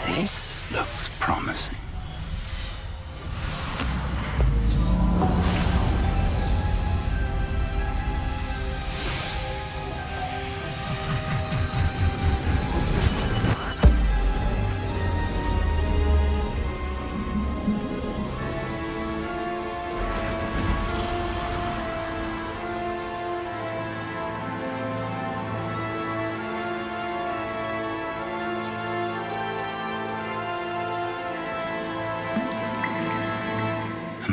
This looks promising.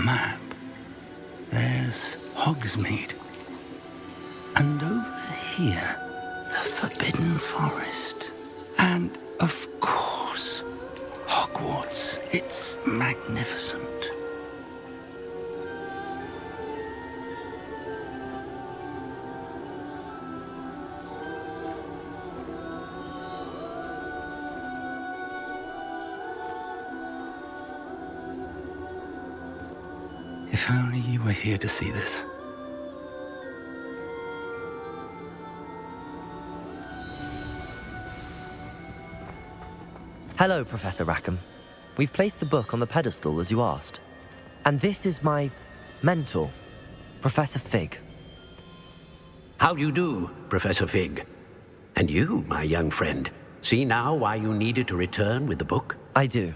Map. There's Hogsmeade. And over here, the Forbidden Forest. And, of course, Hogwarts. It's magnificent. If only you were here to see this. Hello, Professor Rackham. We've placed the book on the pedestal as you asked. And this is my mentor, Professor Fig. How do you do, Professor Fig? And you, my young friend, see now why you needed to return with the book? I do.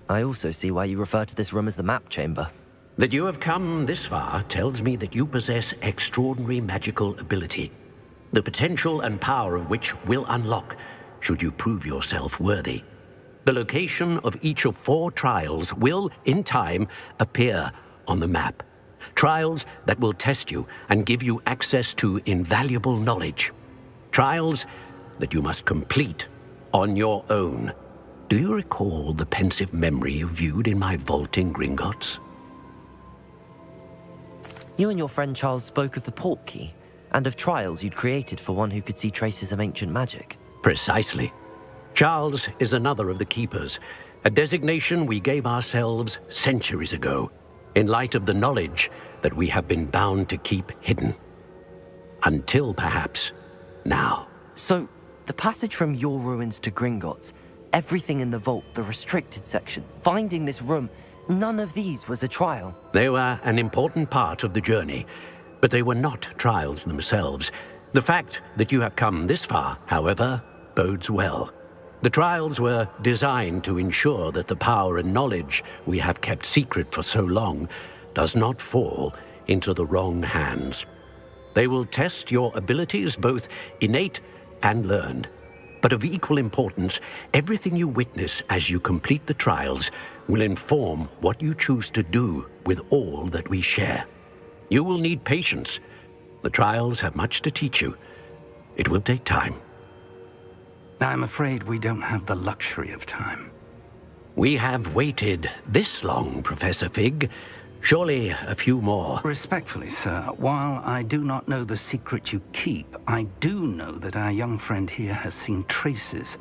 I also see why you refer to this room as the Map Chamber. That you have come this far tells me that you possess extraordinary magical ability, the potential and power of which will unlock should you prove yourself worthy. The location of each of 4 trials will, in time, appear on the map. Trials that will test you and give you access to invaluable knowledge. Trials that you must complete on your own. Do you recall the pensive memory you viewed in my vault in Gringotts? You and your friend Charles spoke of the Portkey, and of trials you'd created for one who could see traces of ancient magic. Precisely. Charles is another of the Keepers, a designation we gave ourselves centuries ago, in light of the knowledge that we have been bound to keep hidden. Until, perhaps, now. So, the passage from your ruins to Gringotts, everything in the vault, the restricted section, finding this room, none of these was a trial. They were an important part of the journey, but they were not trials themselves. The fact that you have come this far, however, bodes well. The trials were designed to ensure that the power and knowledge we have kept secret for so long does not fall into the wrong hands. They will test your abilities, both innate and learned. But of equal importance, everything you witness as you complete the trials will inform what you choose to do with all that we share. You will need patience. The trials have much to teach you. It will take time. I'm afraid we don't have the luxury of time. We have waited this long, Professor Fig. Surely a few more. Respectfully, sir, while I do not know the secret you keep, I do know that our young friend here has seen traces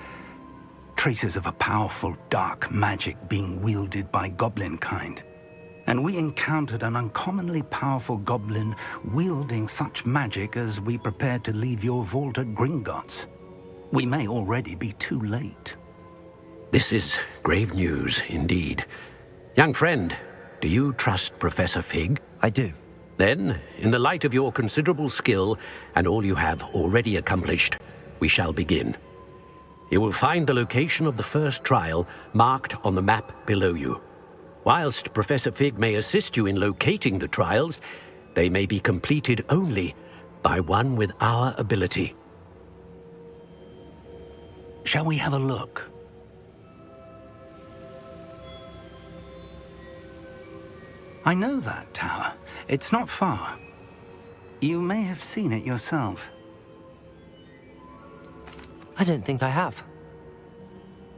of a powerful dark magic being wielded by goblin kind. And we encountered an uncommonly powerful goblin wielding such magic as we prepared to leave your vault at Gringotts. We may already be too late. This is grave news indeed. Young friend, Do you trust Professor Fig? I do. Then, in the light of your considerable skill and all you have already accomplished, we shall begin. You will find the location of the first trial marked on the map below you. Whilst Professor Fig may assist you in locating the trials, they may be completed only by one with our ability. Shall we have a look? I know that tower. It's not far. You may have seen it yourself. I don't think I have.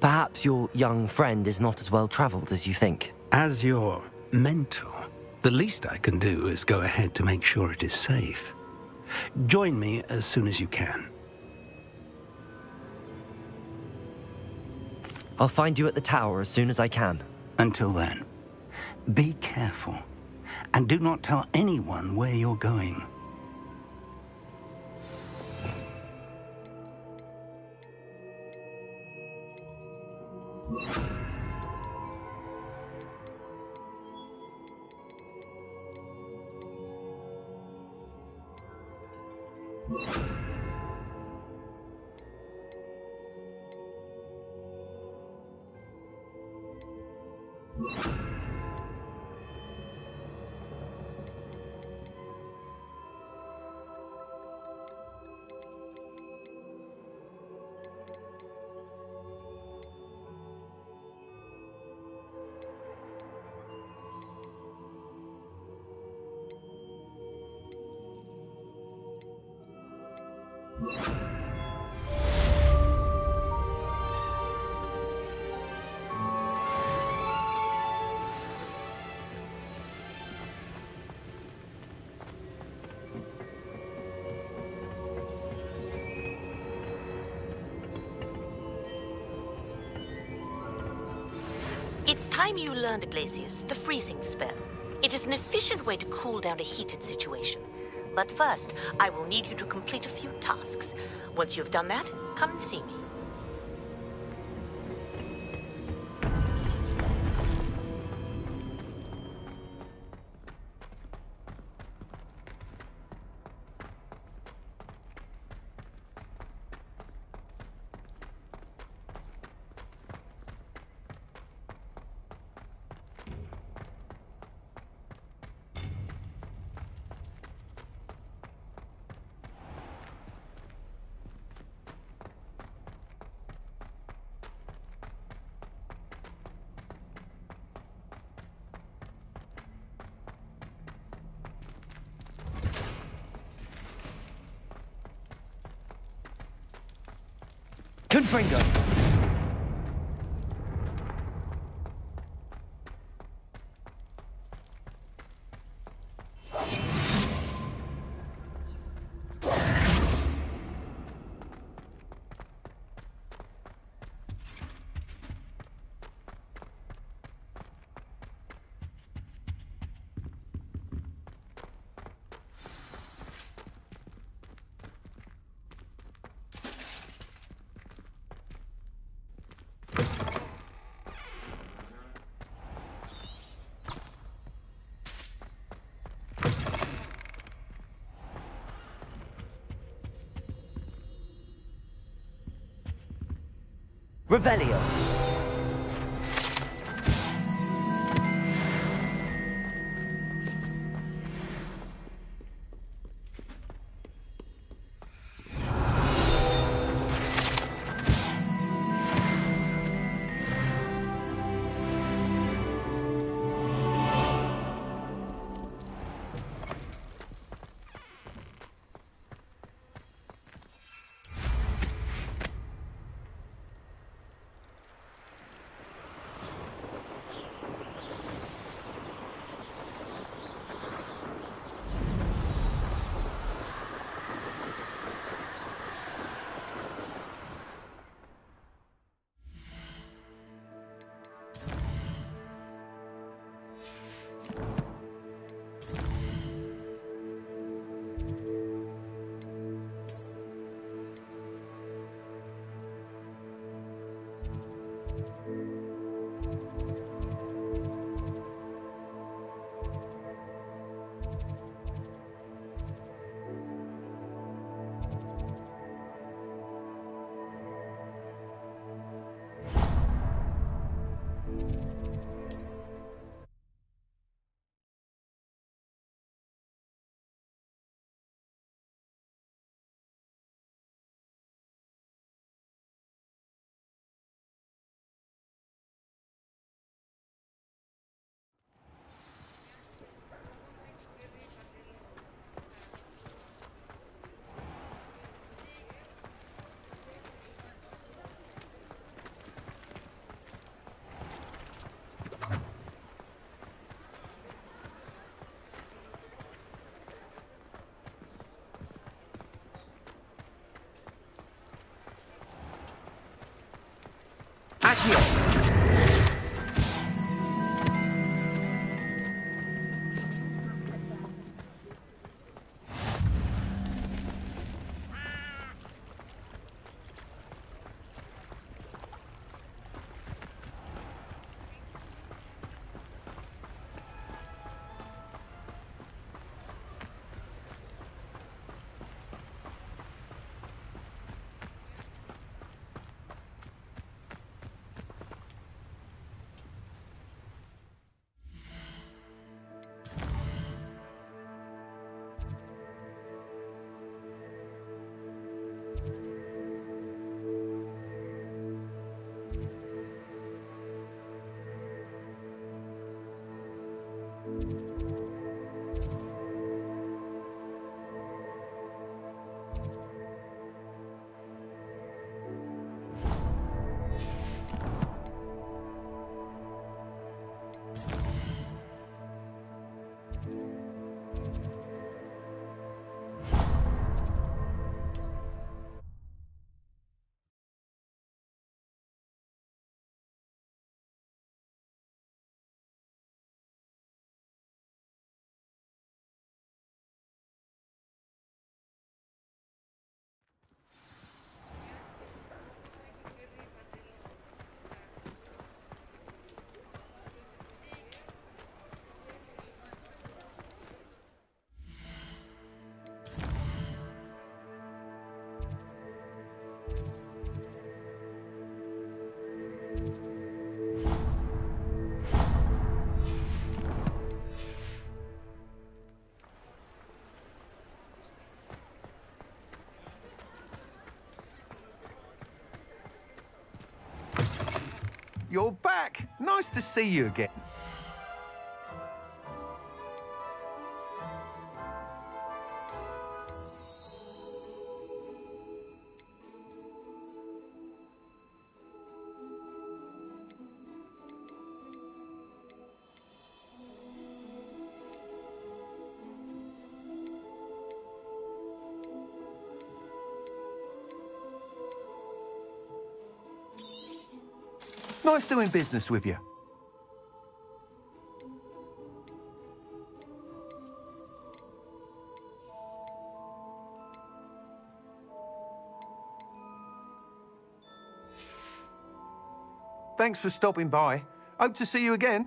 Perhaps your young friend is not as well traveled as you think. As your mentor, the least I can do is go ahead to make sure it is safe. Join me as soon as you can. I'll find you at the tower as soon as I can. Until then, be careful, and do not tell anyone where you're going. It's time you learned, Iglesias, the freezing spell. It is an efficient way to cool down a heated situation. But first, I will need you to complete a few tasks. Once you've done that, come and see me. Confringo! Revelio. You're back. Nice to see you again. Nice doing business with you. Thanks for stopping by. Hope to see you again.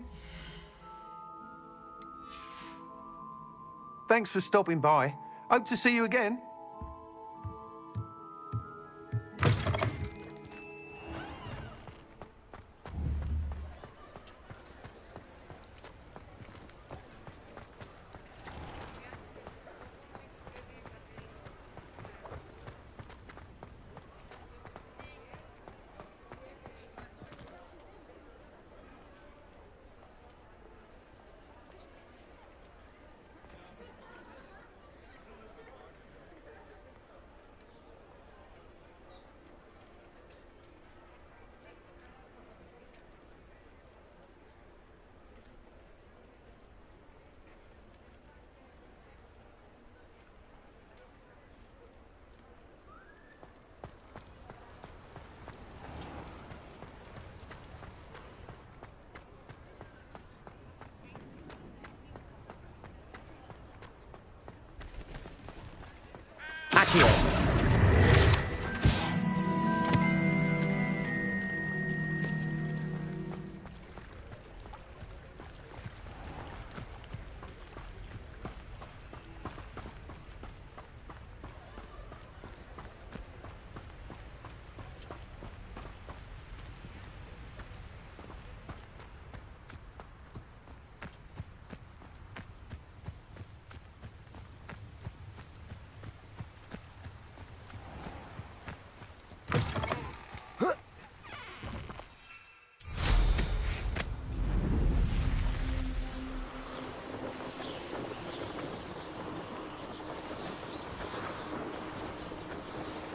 Thanks for stopping by. Hope to see you again.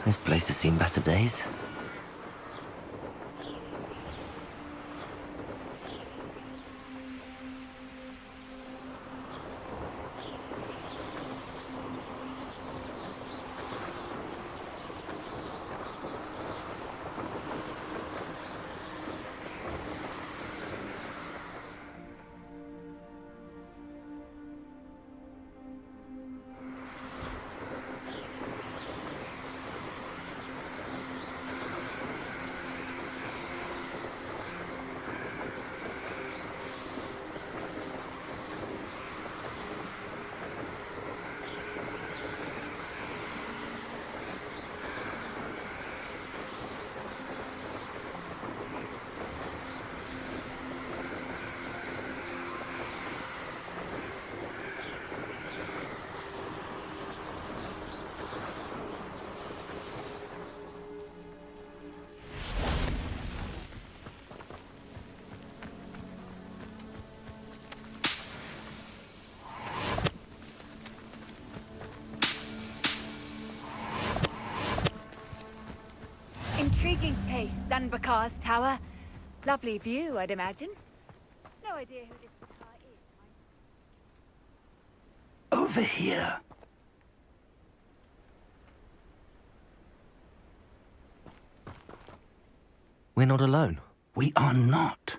This place has seen better days. Intriguing place, Zanbakar's tower. Lovely view, I'd imagine. No idea who this Bakar is. Over here. We're not alone. We are not.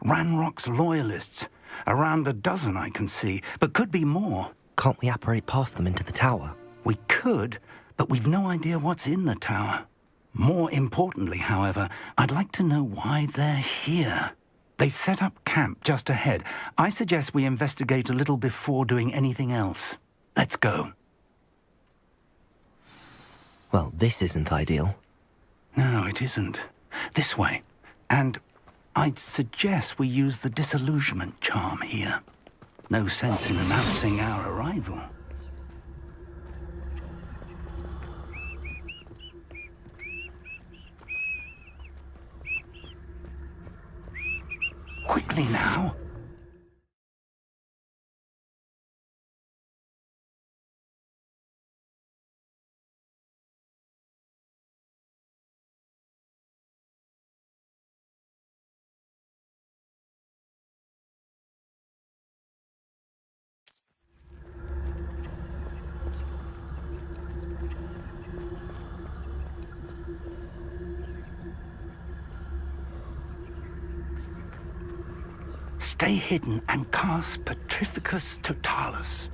Ranrock's loyalists. Around a dozen I can see, but could be more. Can't we apparate past them into the tower? We could, but we've no idea what's in the tower. More importantly, however, I'd like to know why they're here. They've set up camp just ahead. I suggest we investigate a little before doing anything else. Let's go. Well, this isn't ideal. No, it isn't. This way. And I'd suggest we use the disillusionment charm here. No sense in announcing our arrival. Quickly now. Stay hidden and cast Petrificus Totalis.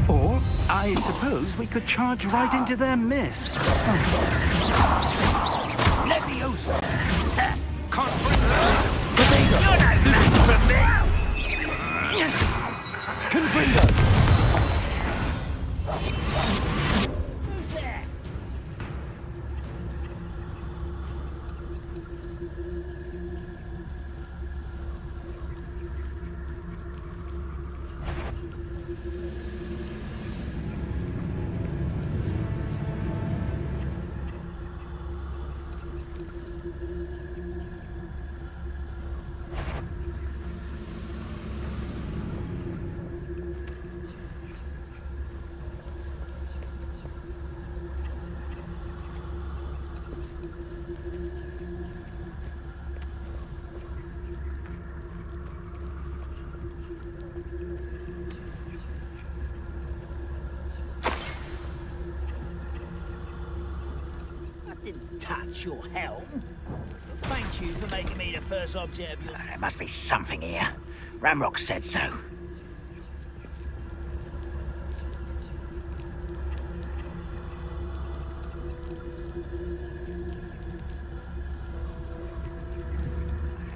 Or, I suppose we could charge right into their mist. Leviosa! Confringo! You're no match for me! Confringo! Who's there? Didn't touch your helm. Thank you for making me the first object of your... There must be something here. Ramrock said so. There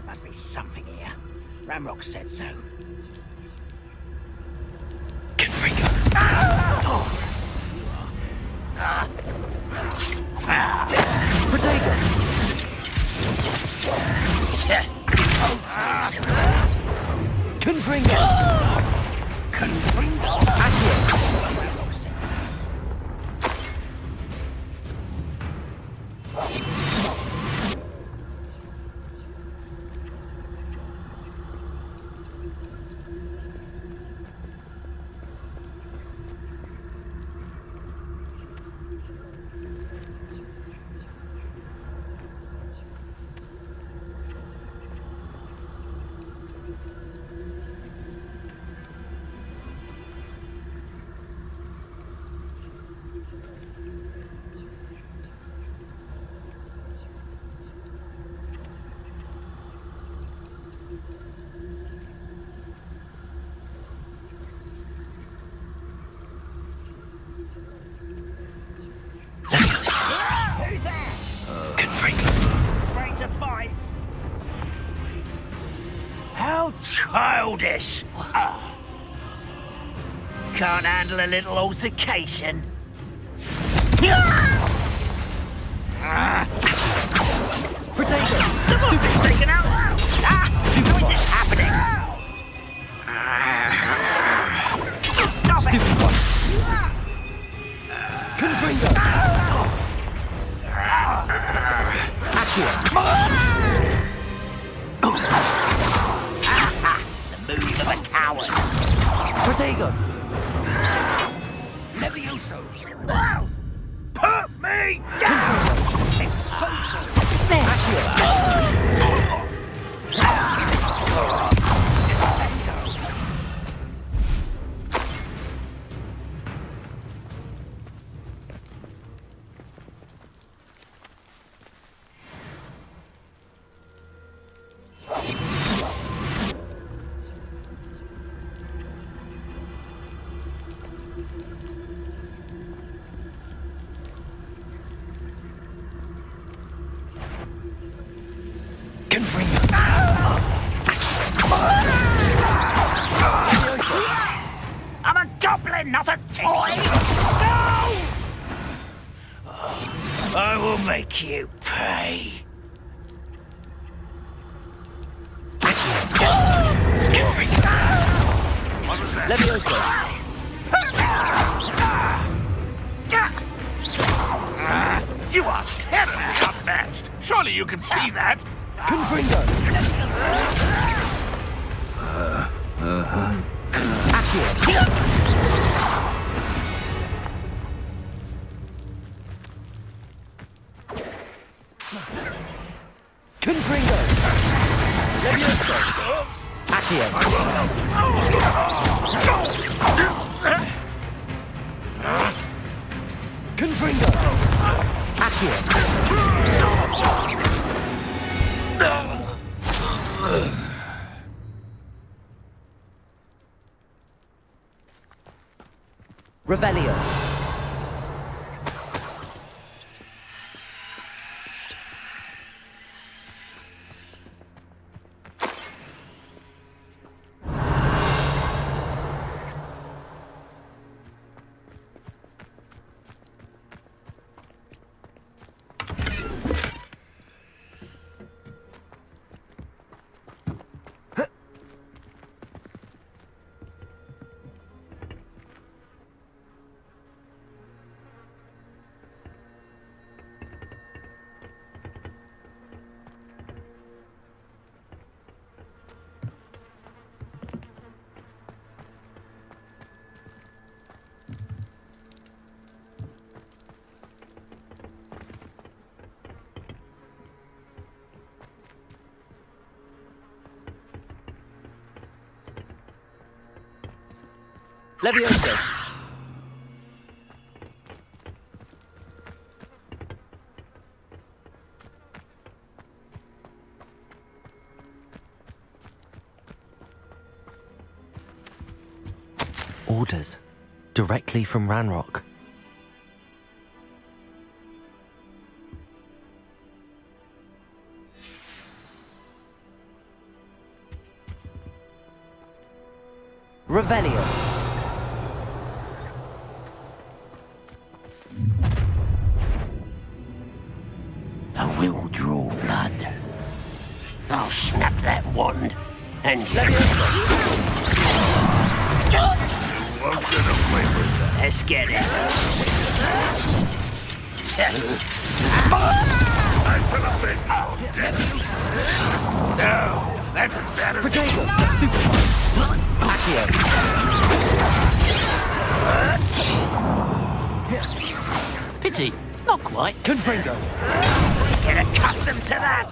must be something here. Ramrock said so. to fight. How childish. Can't handle a little altercation. Potato! Stupid taken out! How is this happening? Stop it! Stupid one! Confringo! Accio! The move of a coward. Protego! Levioso! Put me down! Expulsion! I'm a goblin, not a toy! No! I will make you pay. Levioso! You are terribly outmatched. Surely you can see that. Confringo! Accio! Confringo! Levioso! Accio! Confringo! Accio! Revelio. Levioso. Orders. Directly from Ranrock. Revelio. I will draw blood. I'll snap that wand and Let's get it. I feel a bit dead. No, that's embarrassing. Potato. Stupid one. Accio. pity. Not quite. Confringo. Get accustomed to that.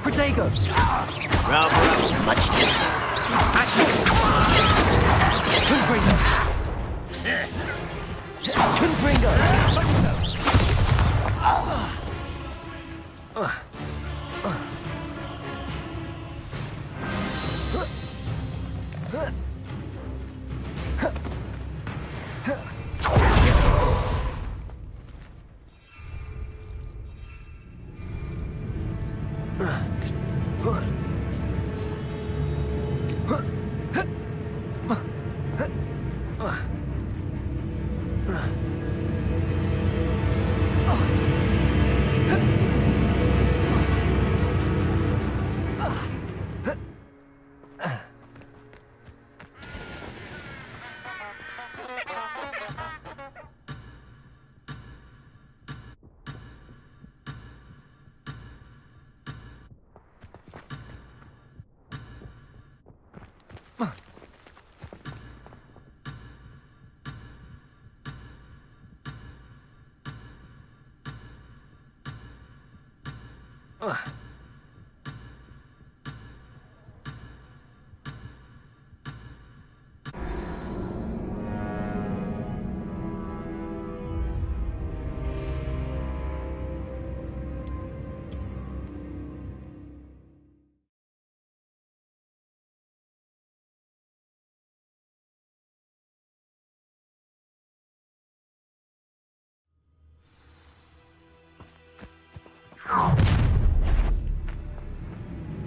Protego! Rather much different. Confringo! Confringo!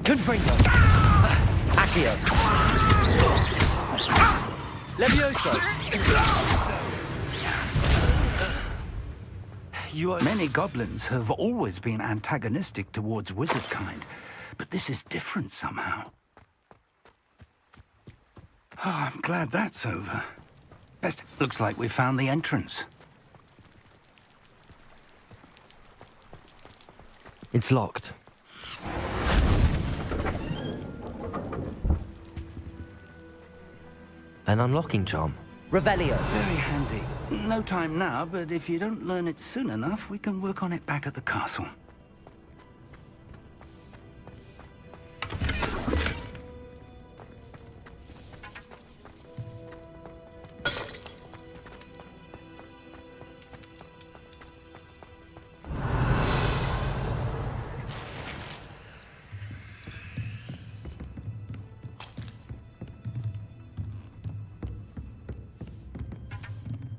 Confringo! Accio! Levioso! Many goblins have always been antagonistic towards wizard kind, but this is different somehow. Oh, I'm glad that's over. Best, looks like we found the entrance. It's locked. An unlocking charm. Revelio. Very handy. No time now, but if you don't learn it soon enough, we can work on it back at the castle.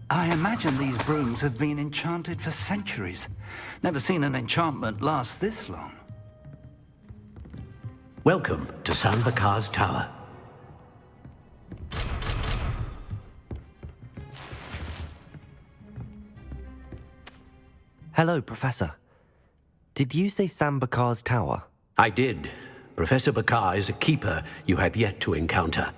I imagine these brooms have been enchanted for centuries. Never seen an enchantment last this long. Welcome to Sambakar's Tower. Hello, Professor. Did you say Sambakar's Tower? I did. Professor Bakar is a keeper you have yet to encounter.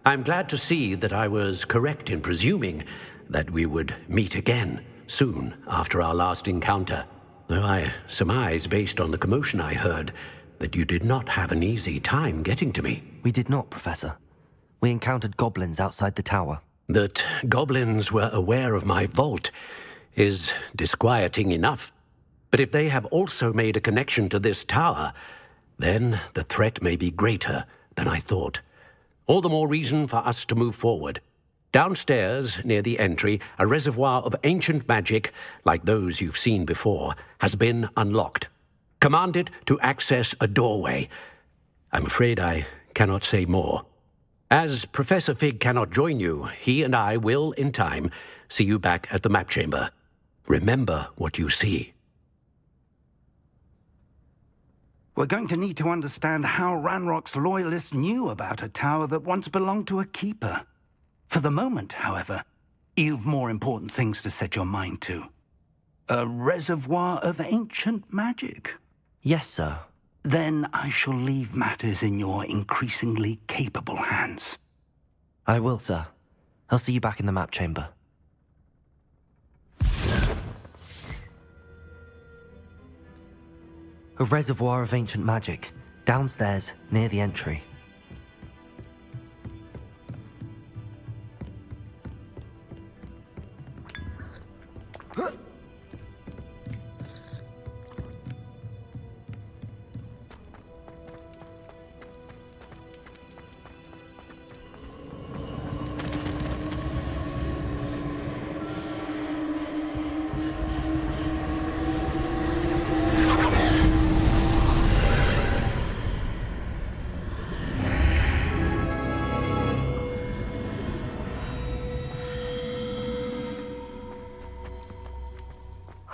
I'm glad to see that I was correct in presuming that we would meet again soon after our last encounter, though I surmise, based on the commotion I heard, that you did not have an easy time getting to me. We did not, Professor. We encountered goblins outside the tower. That goblins were aware of my vault is disquieting enough. But if they have also made a connection to this tower, then the threat may be greater than I thought. All the more reason for us to move forward. Downstairs, near the entry, a reservoir of ancient magic, like those you've seen before, has been unlocked. Command it to access a doorway. I'm afraid I cannot say more. As Professor Fig cannot join you, he and I will, in time, see you back at the map chamber. Remember what you see. We're going to need to understand how Ranrock's loyalists knew about a tower that once belonged to a keeper. For the moment, however, you've more important things to set your mind to. A reservoir of ancient magic. Yes, sir. Then I shall leave matters in your increasingly capable hands. I will, sir. I'll see you back in the map chamber. A reservoir of ancient magic, downstairs, near the entry.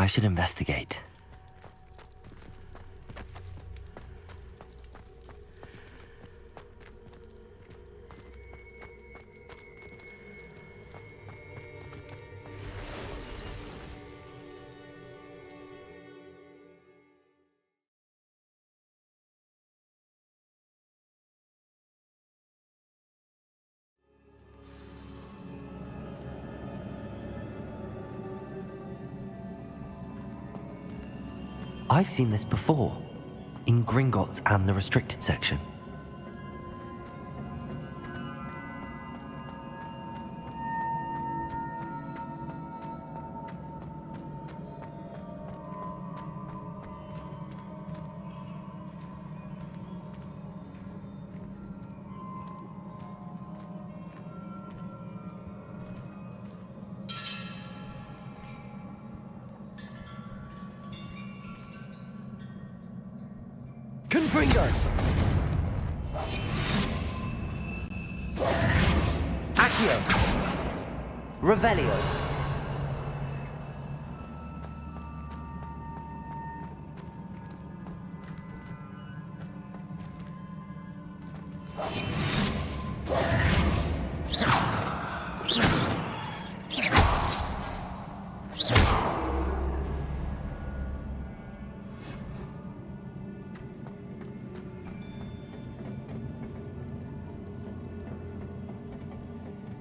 I should investigate. I've seen this before, in Gringotts and the restricted section. Confringo! Accio! Revelio!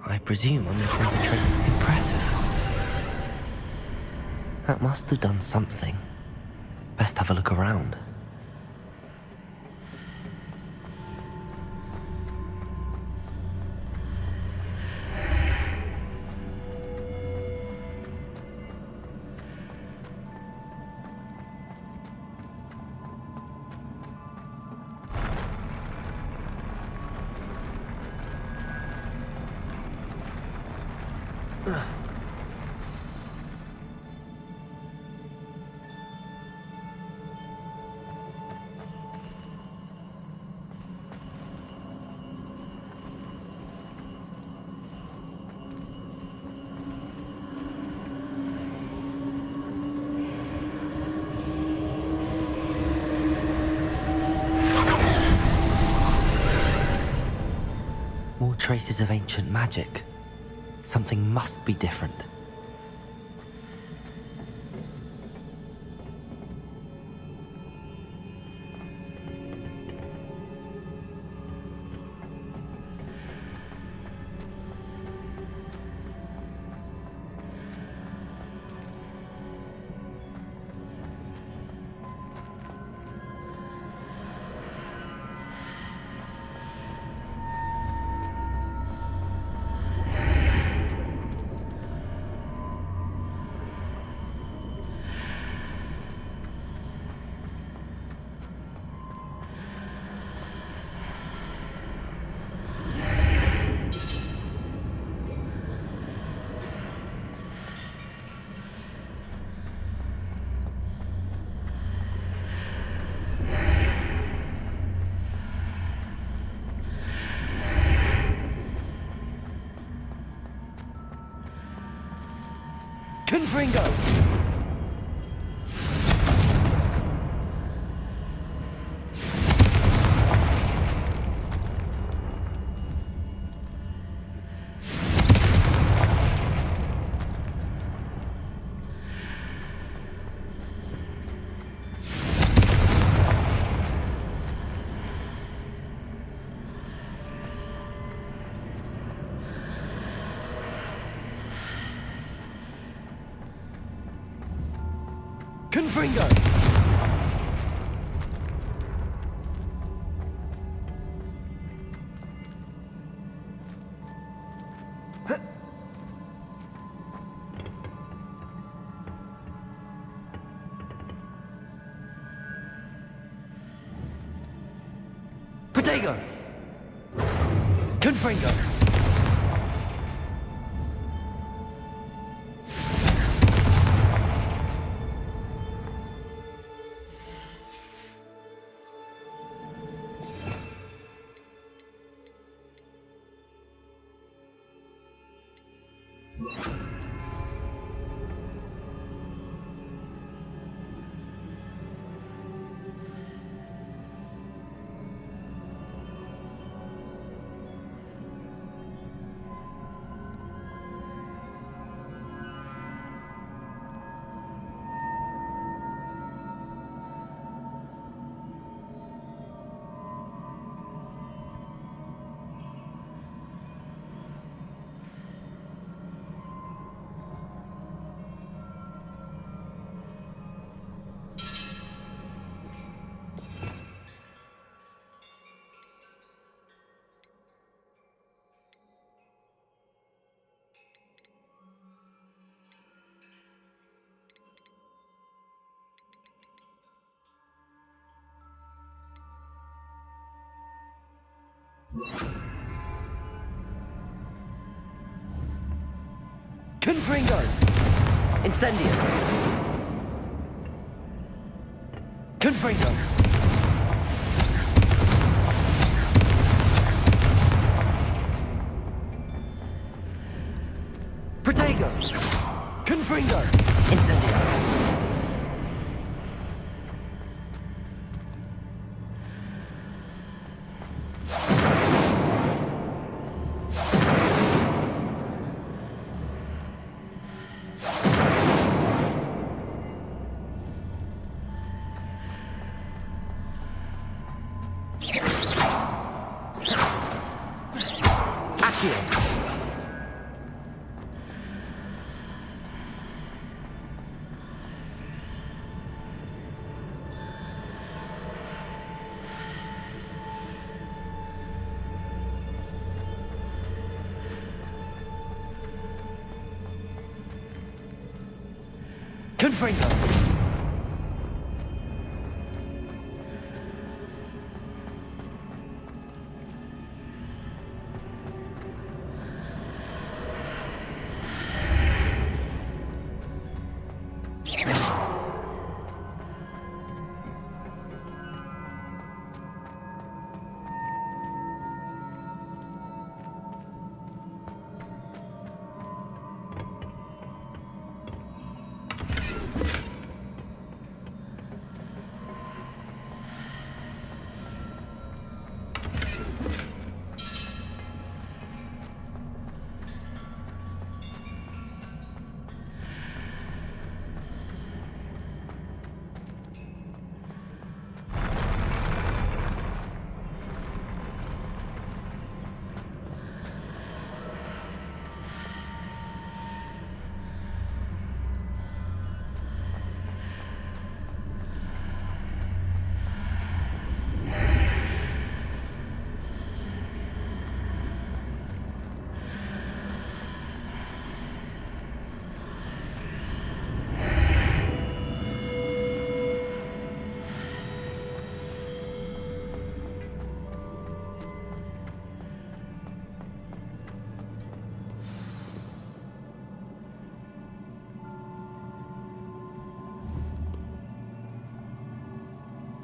I presume I'm looking for treasure. Impressive. That must have done something. Best have a look around. More traces of ancient magic. Something must be different. Confringo! Confringo! Protego! Confringo! Confringo! Incendio! Confringo! Protego! Confringo! Incendio! Confringo!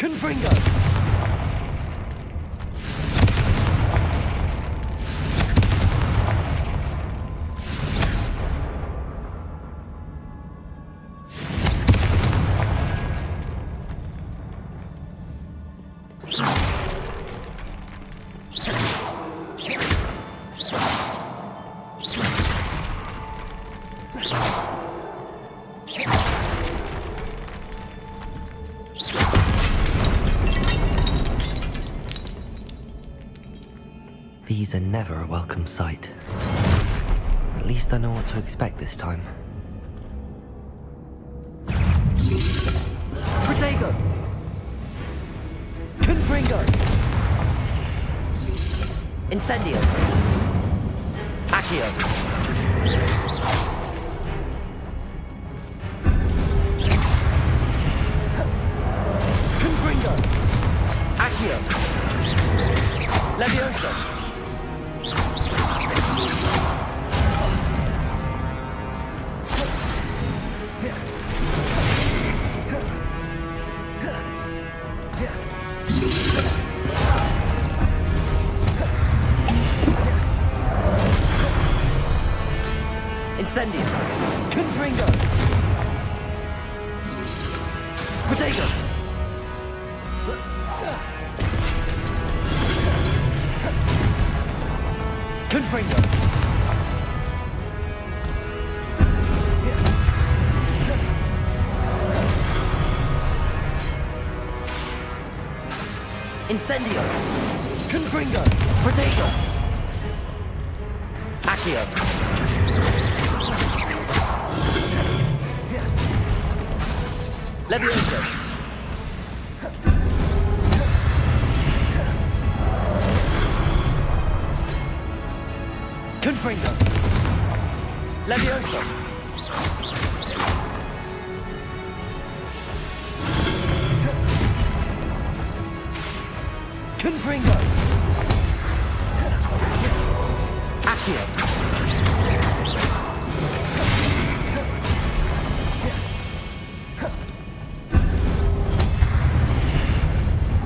Confringo! These are never a welcome sight. At least I know what to expect this time. Protego! Confringo! Incendio! Accio! Confringo! Accio! Leviosa! Incendio! Confringo! Protego! Confringo! Incendio! Confringo! Protego! Accio! Leviosa! Confringo! Leviosa! Confringo! Accio!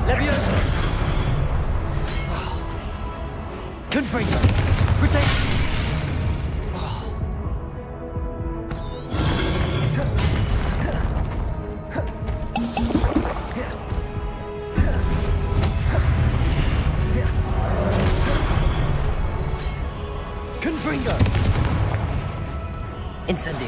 Leviosa! Confringo! Protect! Incendio.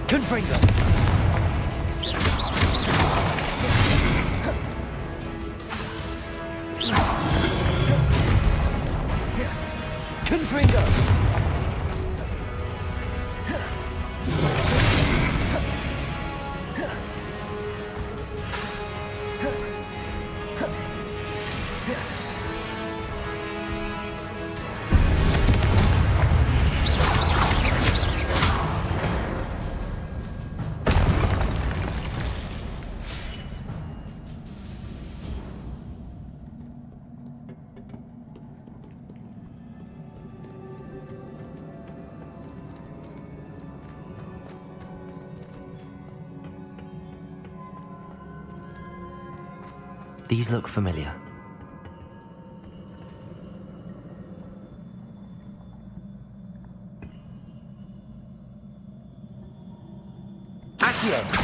Confringo. Confringo. These look familiar. Accio!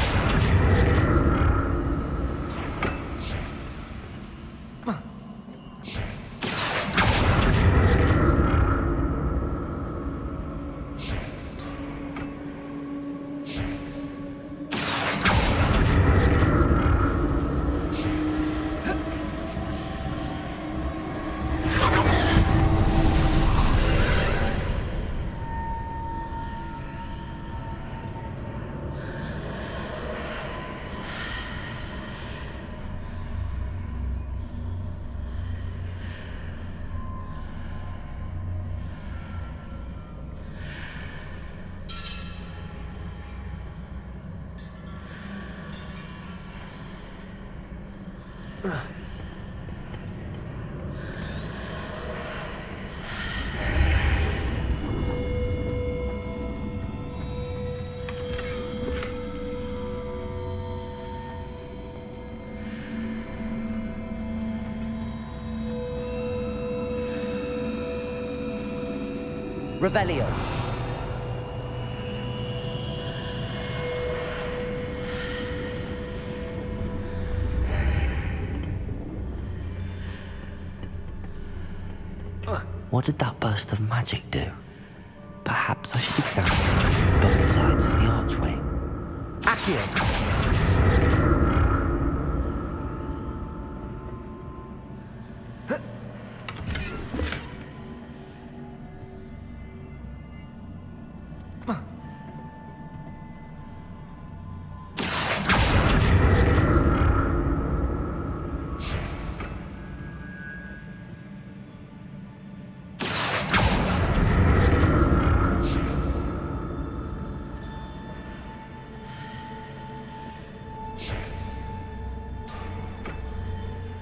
Revelio. What did that burst of magic do? Perhaps I should examine it from both sides of the archway. Accio!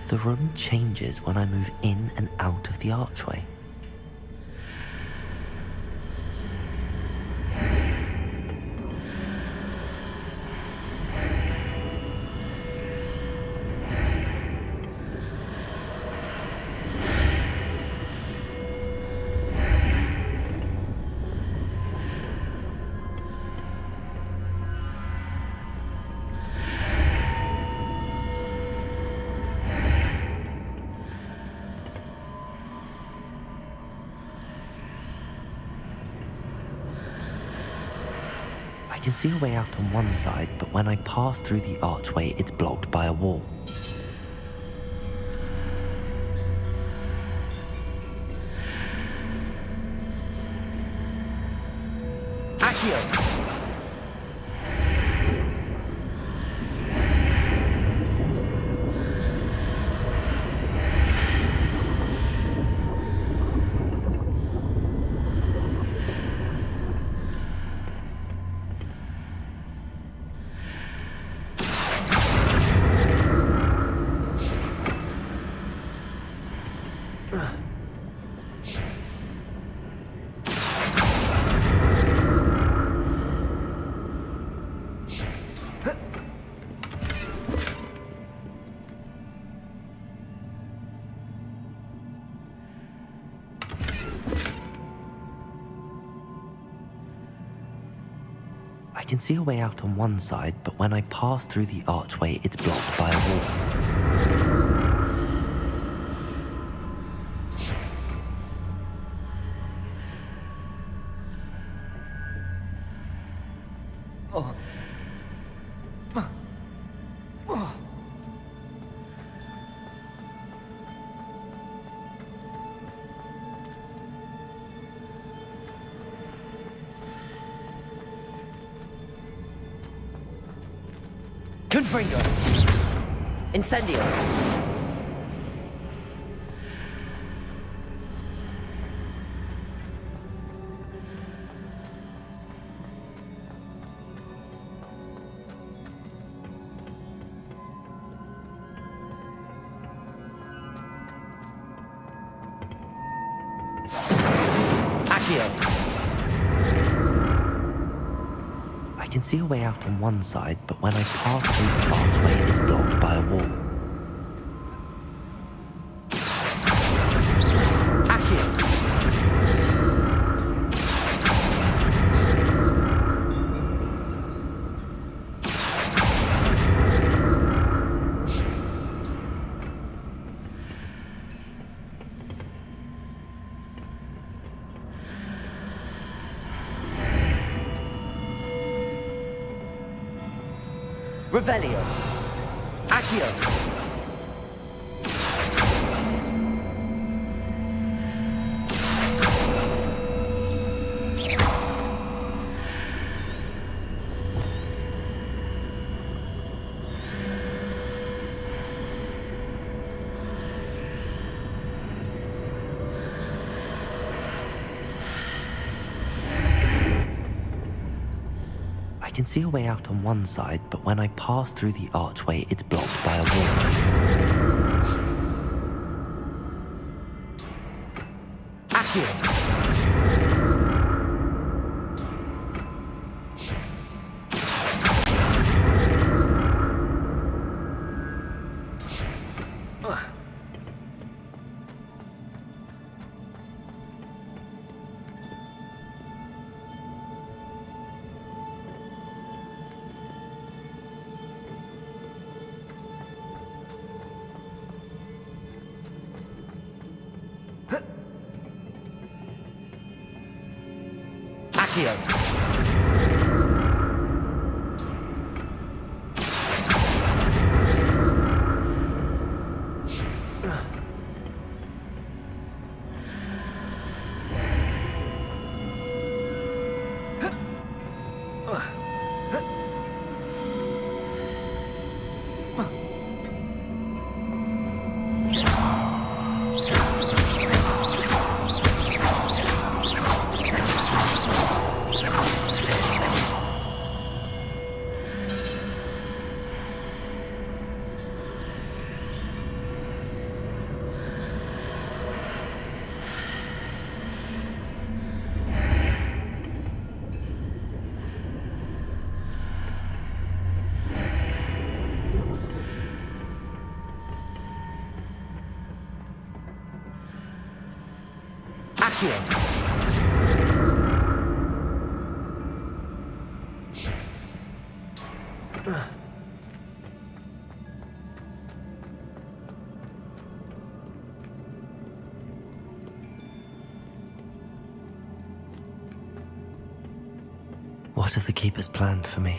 The room changes when I move in and out of the archway. I can see a way out on one side, but when I pass through the archway, it's blocked by a wall. Accio! I can see a way out on one side, but when I pass through the archway, it's blocked by a wall. Confringo! Incendio! I can see a way out on one side, but when I pass through the archway, it's blocked by a wall. Revelio. Accio. I can see a way out on one side, but when I pass through the archway, it's blocked by a wall. Accio. What have the Keepers planned for me?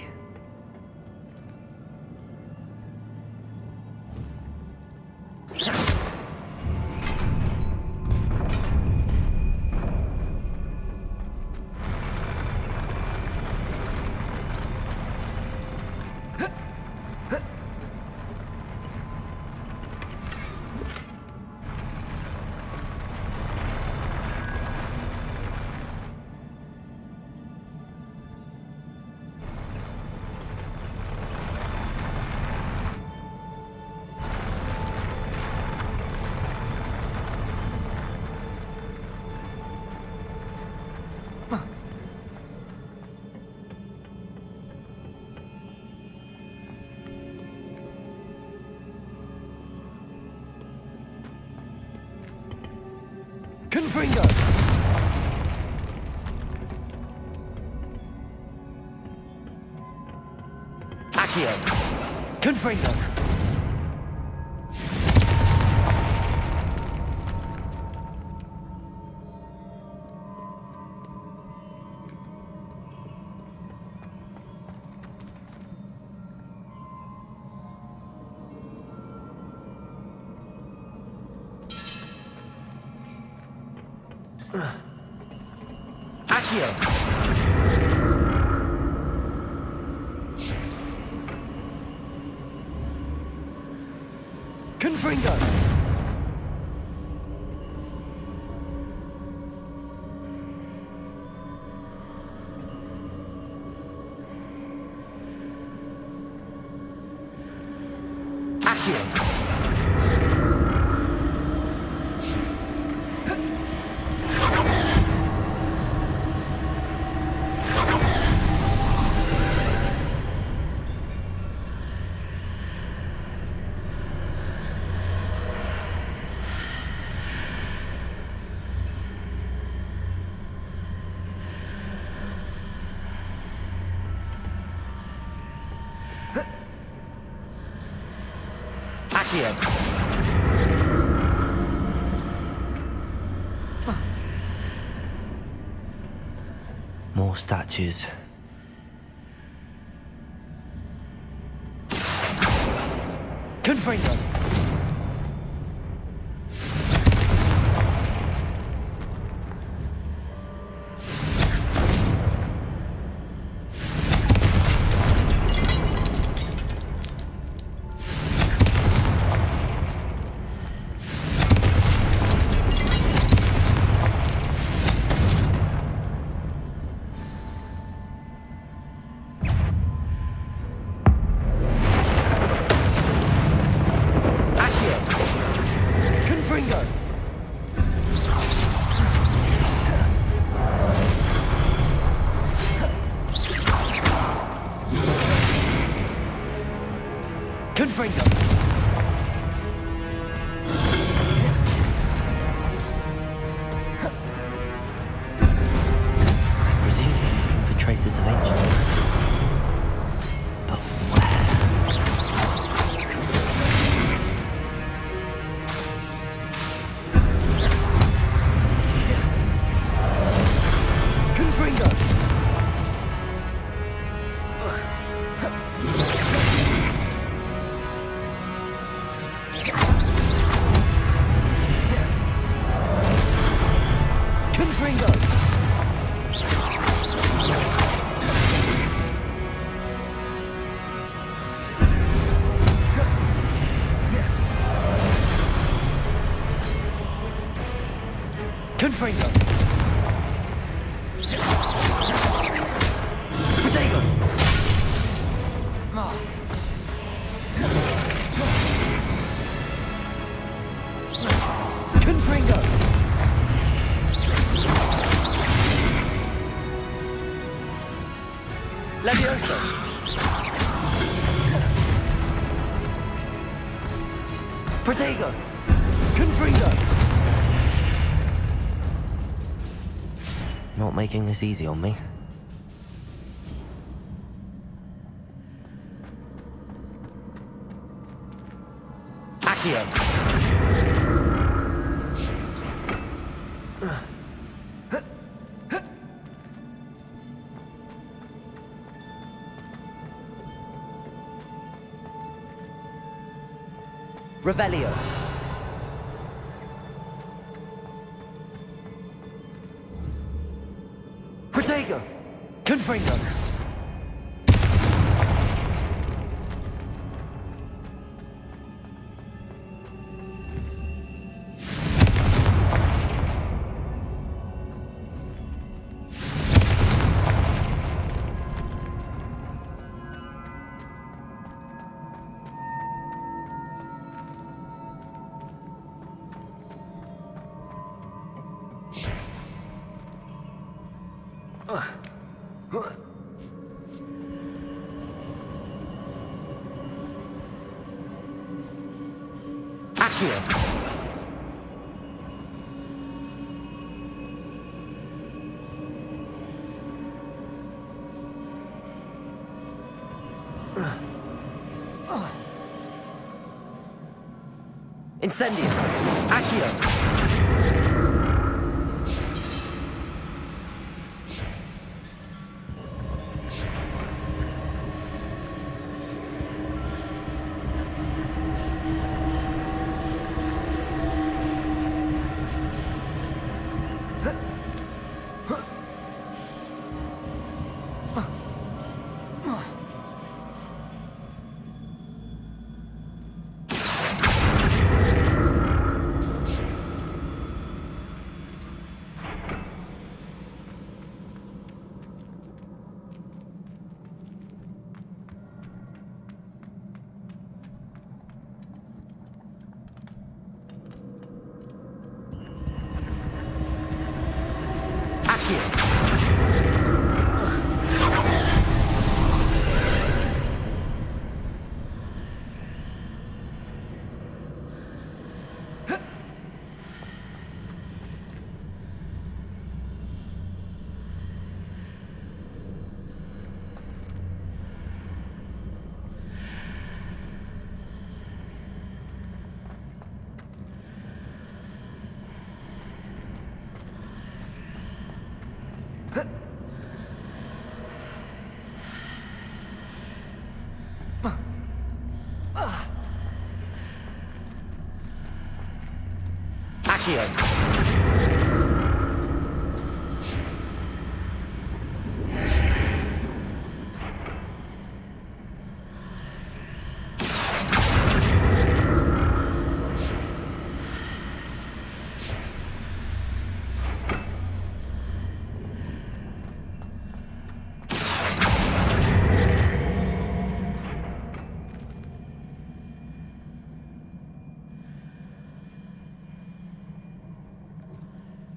Confringo! Accio! Confringo! Accio! Confringo! Accio! Accio! More statues. Confringo! Confringo! I presume you're looking for traces of ancient magic. But where? Confringo! Confringo! Potato! Confringo! Leviosa! Protego! Confringo! Not making this easy on me. Accio! Revelio! Protego! Confringo! Accio! Incendio! Accio! Huh?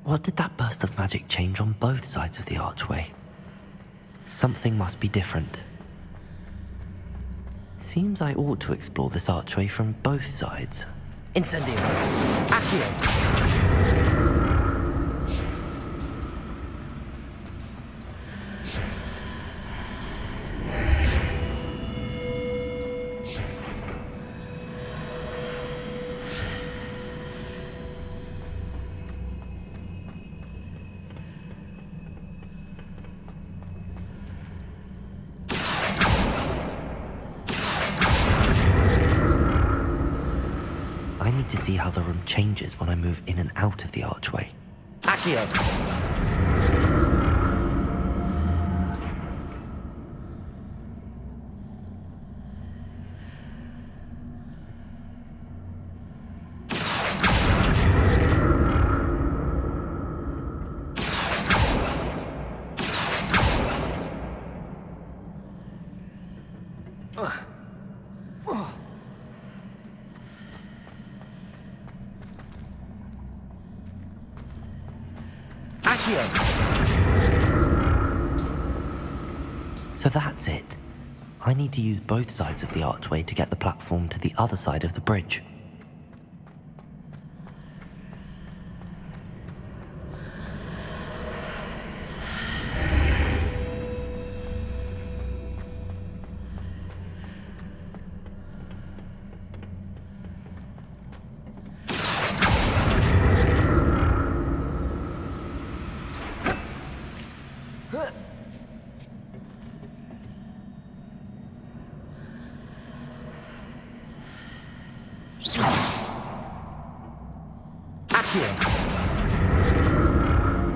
What did that burst of magic change on both sides of the archway? Something must be different. Seems I ought to explore this archway from both sides. Incendio! Accio! I need to see how the room changes when I move in and out of the archway. Accio! So that's it. I need to use both sides of the archway to get the platform to the other side of the bridge.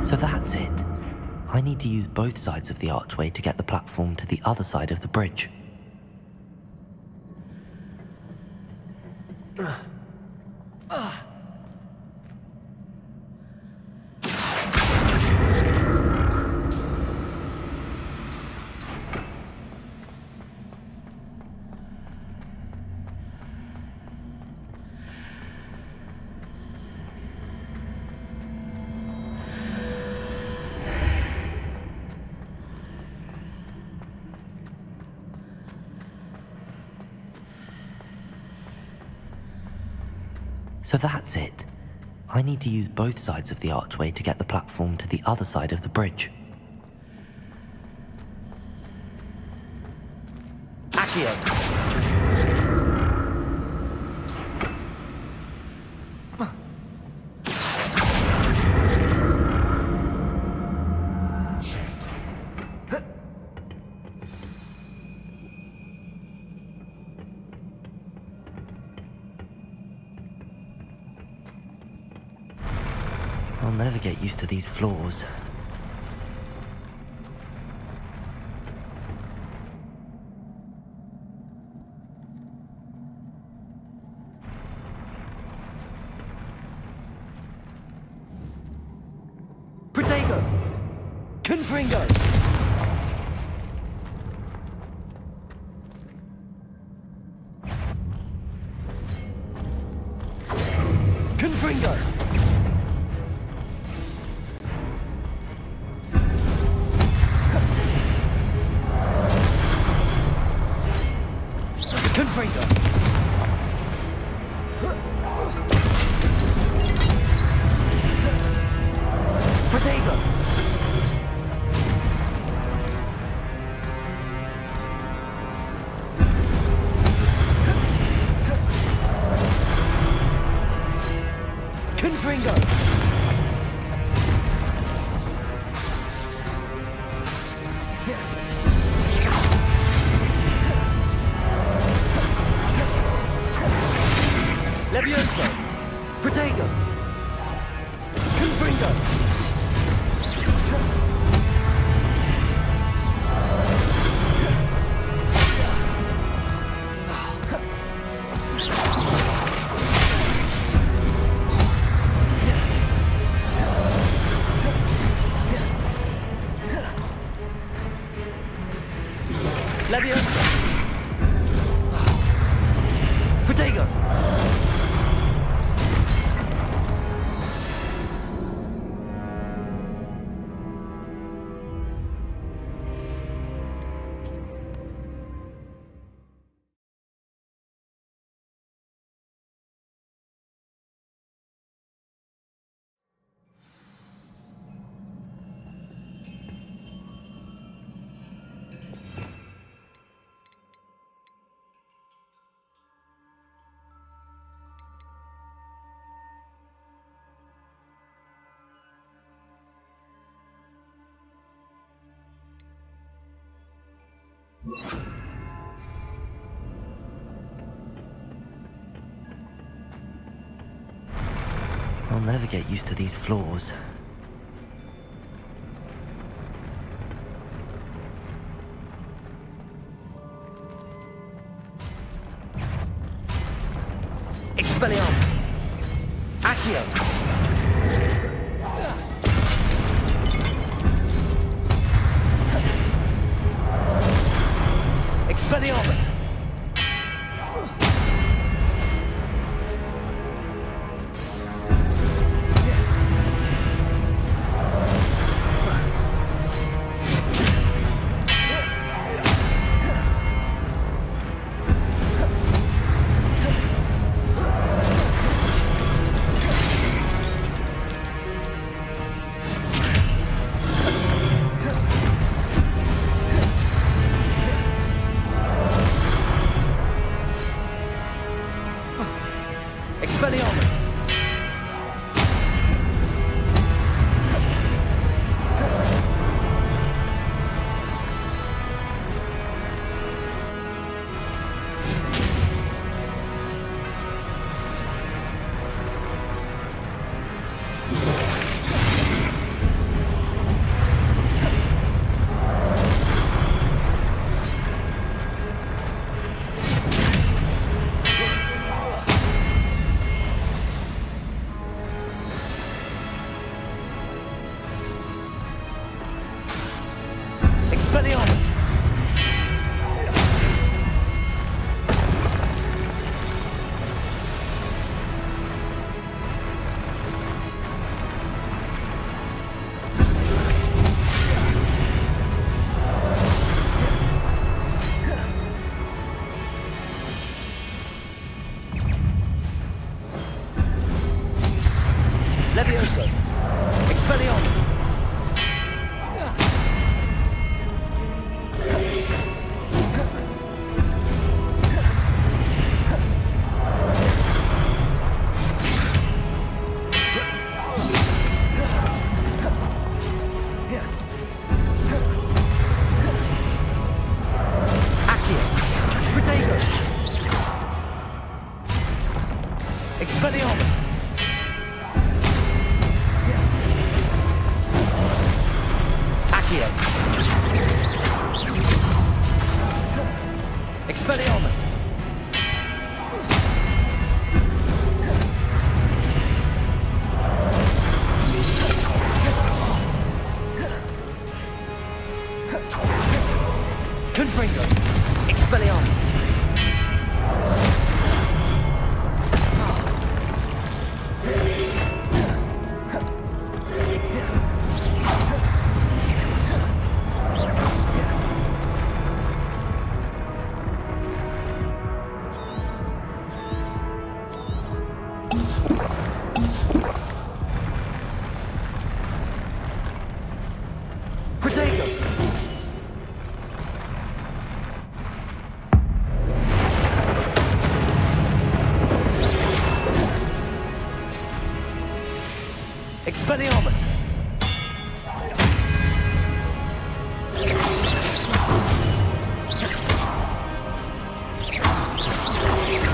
So that's it. I need to use both sides of the archway to get the platform to the other side of the bridge. So that's it. I need to use both sides of the archway to get the platform to the other side of the bridge. Accio! I'll never get used to these floors. Protego! Confringo! Confringo! Protego! Confringo! Levioso! Protego! Confringo! Levioso! Protego! I'll never get used to these floors. Expelliarmus! Accio! Expelliarmus! Expelliarmus! Expelliarmus! Levioso! Expelliarmus! Expelliarmus! Expelliarmus!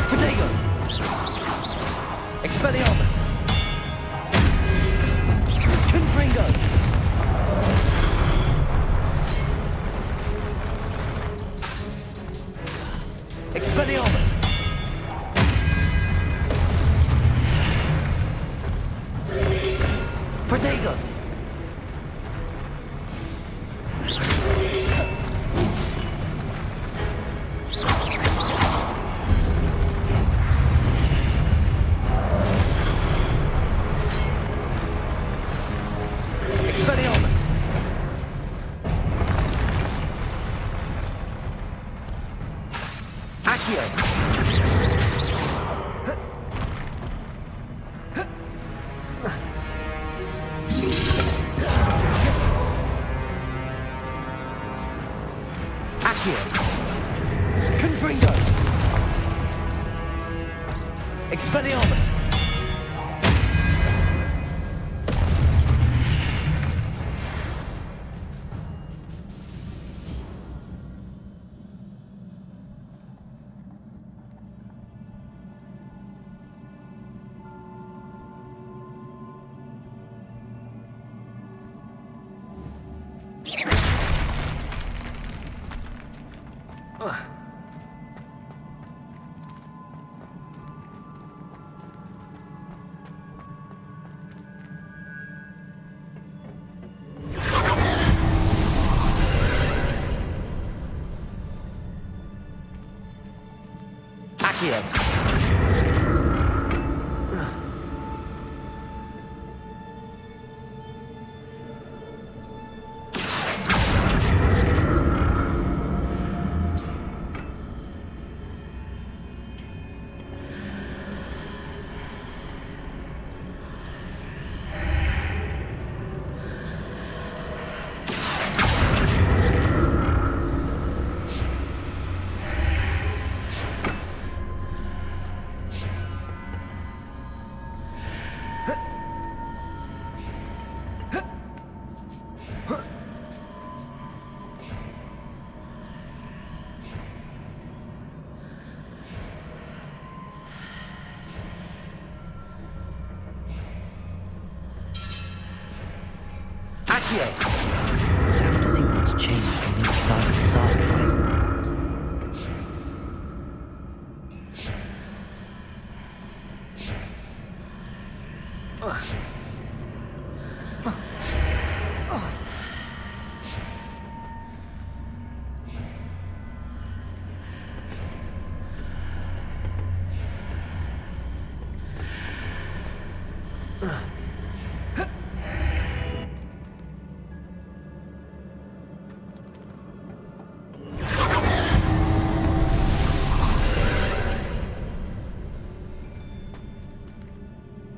Protego! Expelliarmus! Confringo! Expelliarmus! Protego! Expelliarmus! Accio! Accio! Confringo! Expelliarmus! Accio! Now to see what's changed on the inside of this archway.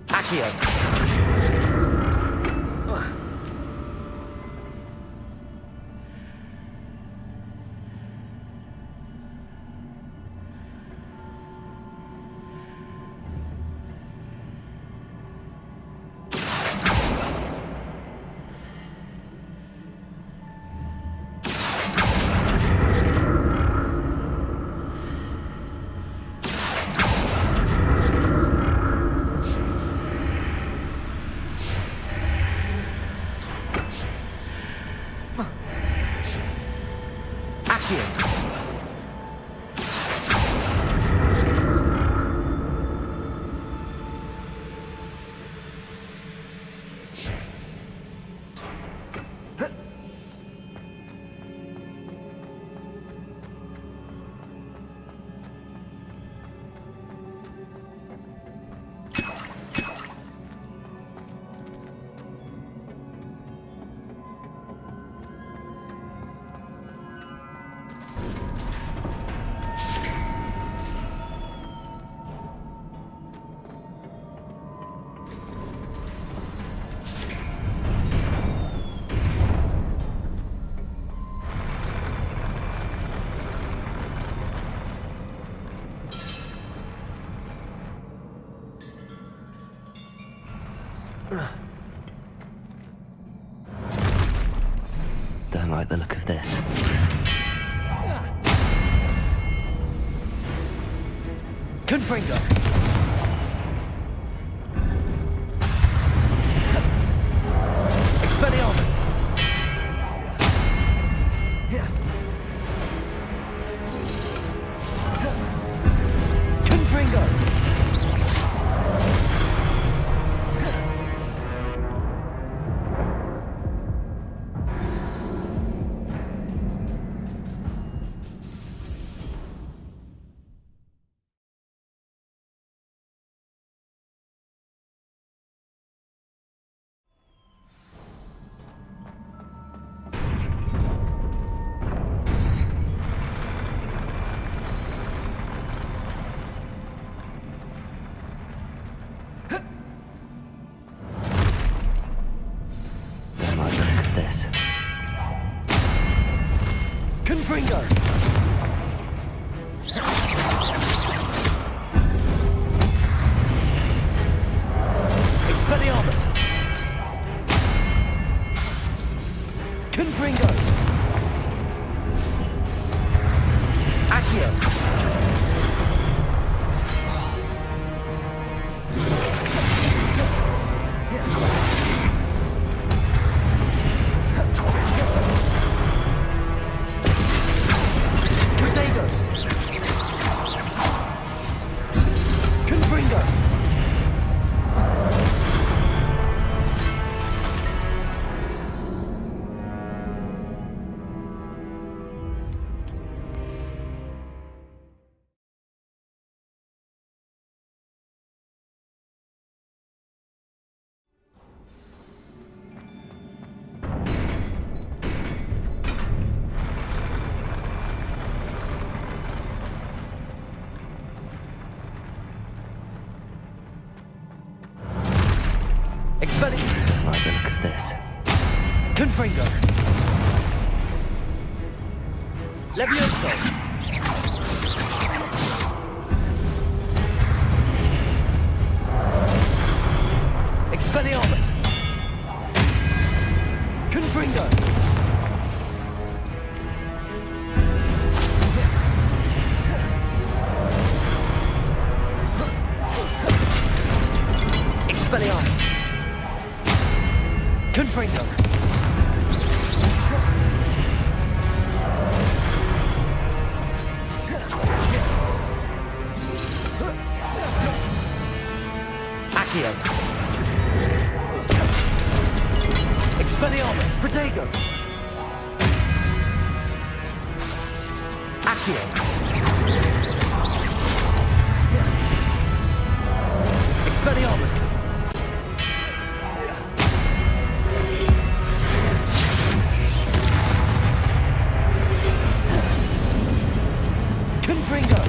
Accio! like the look of this. Confringo! Expelliarmus! Confringo! Don't like the look of this. Confringo! Expelliarmus! Confringo! Accio! Potato! Confringo! Expelli... Don't like the look of this. Confringo! Levioso! Expelliarmus! Confringo! Expelliarmus! Confringo! Accio! Expelliarmus! Protego! Accio! Expelliarmus! Confringo!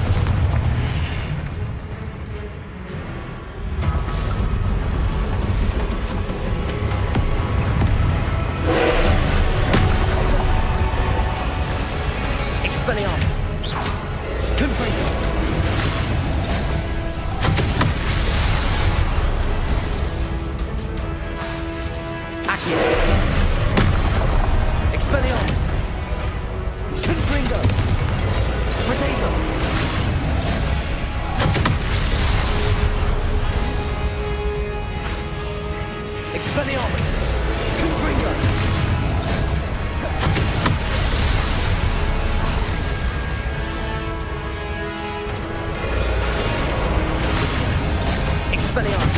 Expelliarmus! Confringo! Accio! Expelliarmus! Confringo! Potato! Expelliarmus! Confringo! Expelliarmus!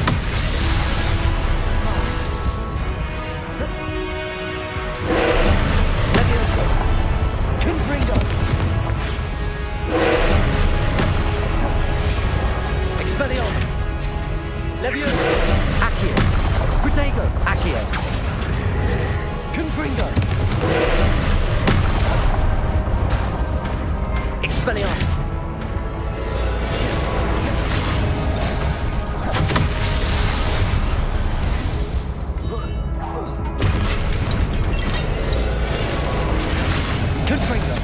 Levioso! Confringo! Expelliarmus! Levioso! Accio! Protego! Accio! Confringo! Expelliarmus! Confringo!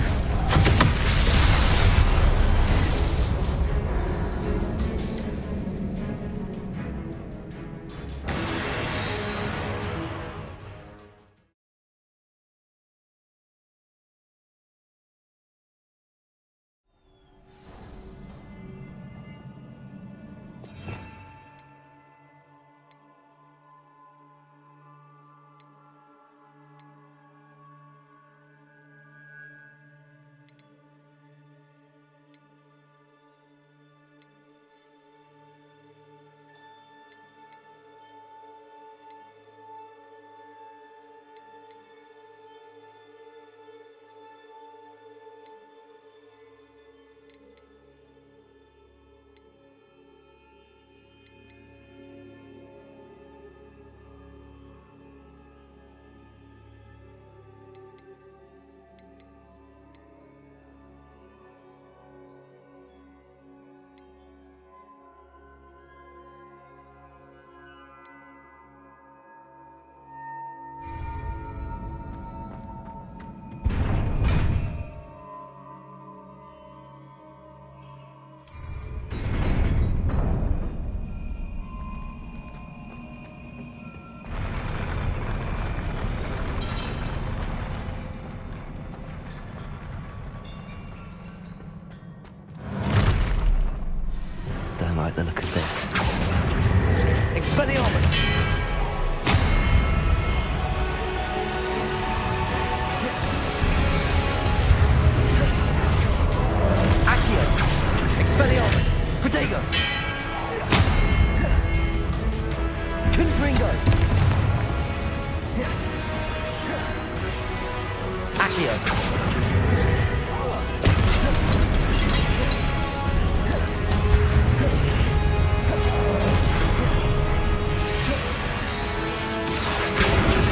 Accio.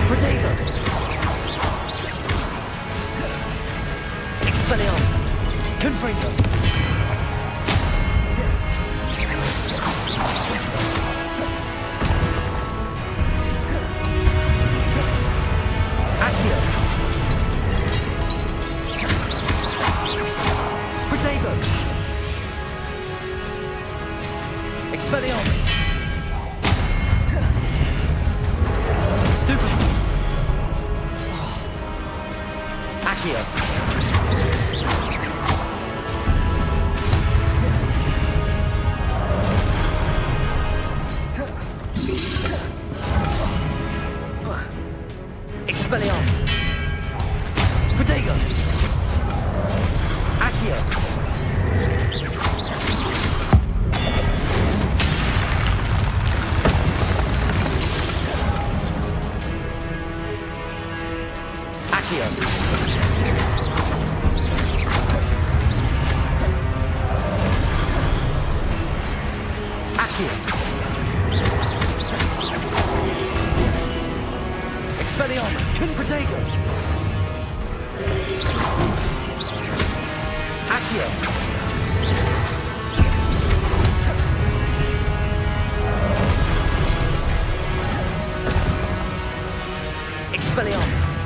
Protego. Expelliarmus. Confringo. Accio. Protego. Expelliarmus. Stupid. Accio. Expelliarmus. Protego. Accio. Accio. Accio. Expelliarmus. Protego. Accio. Expelliarmus.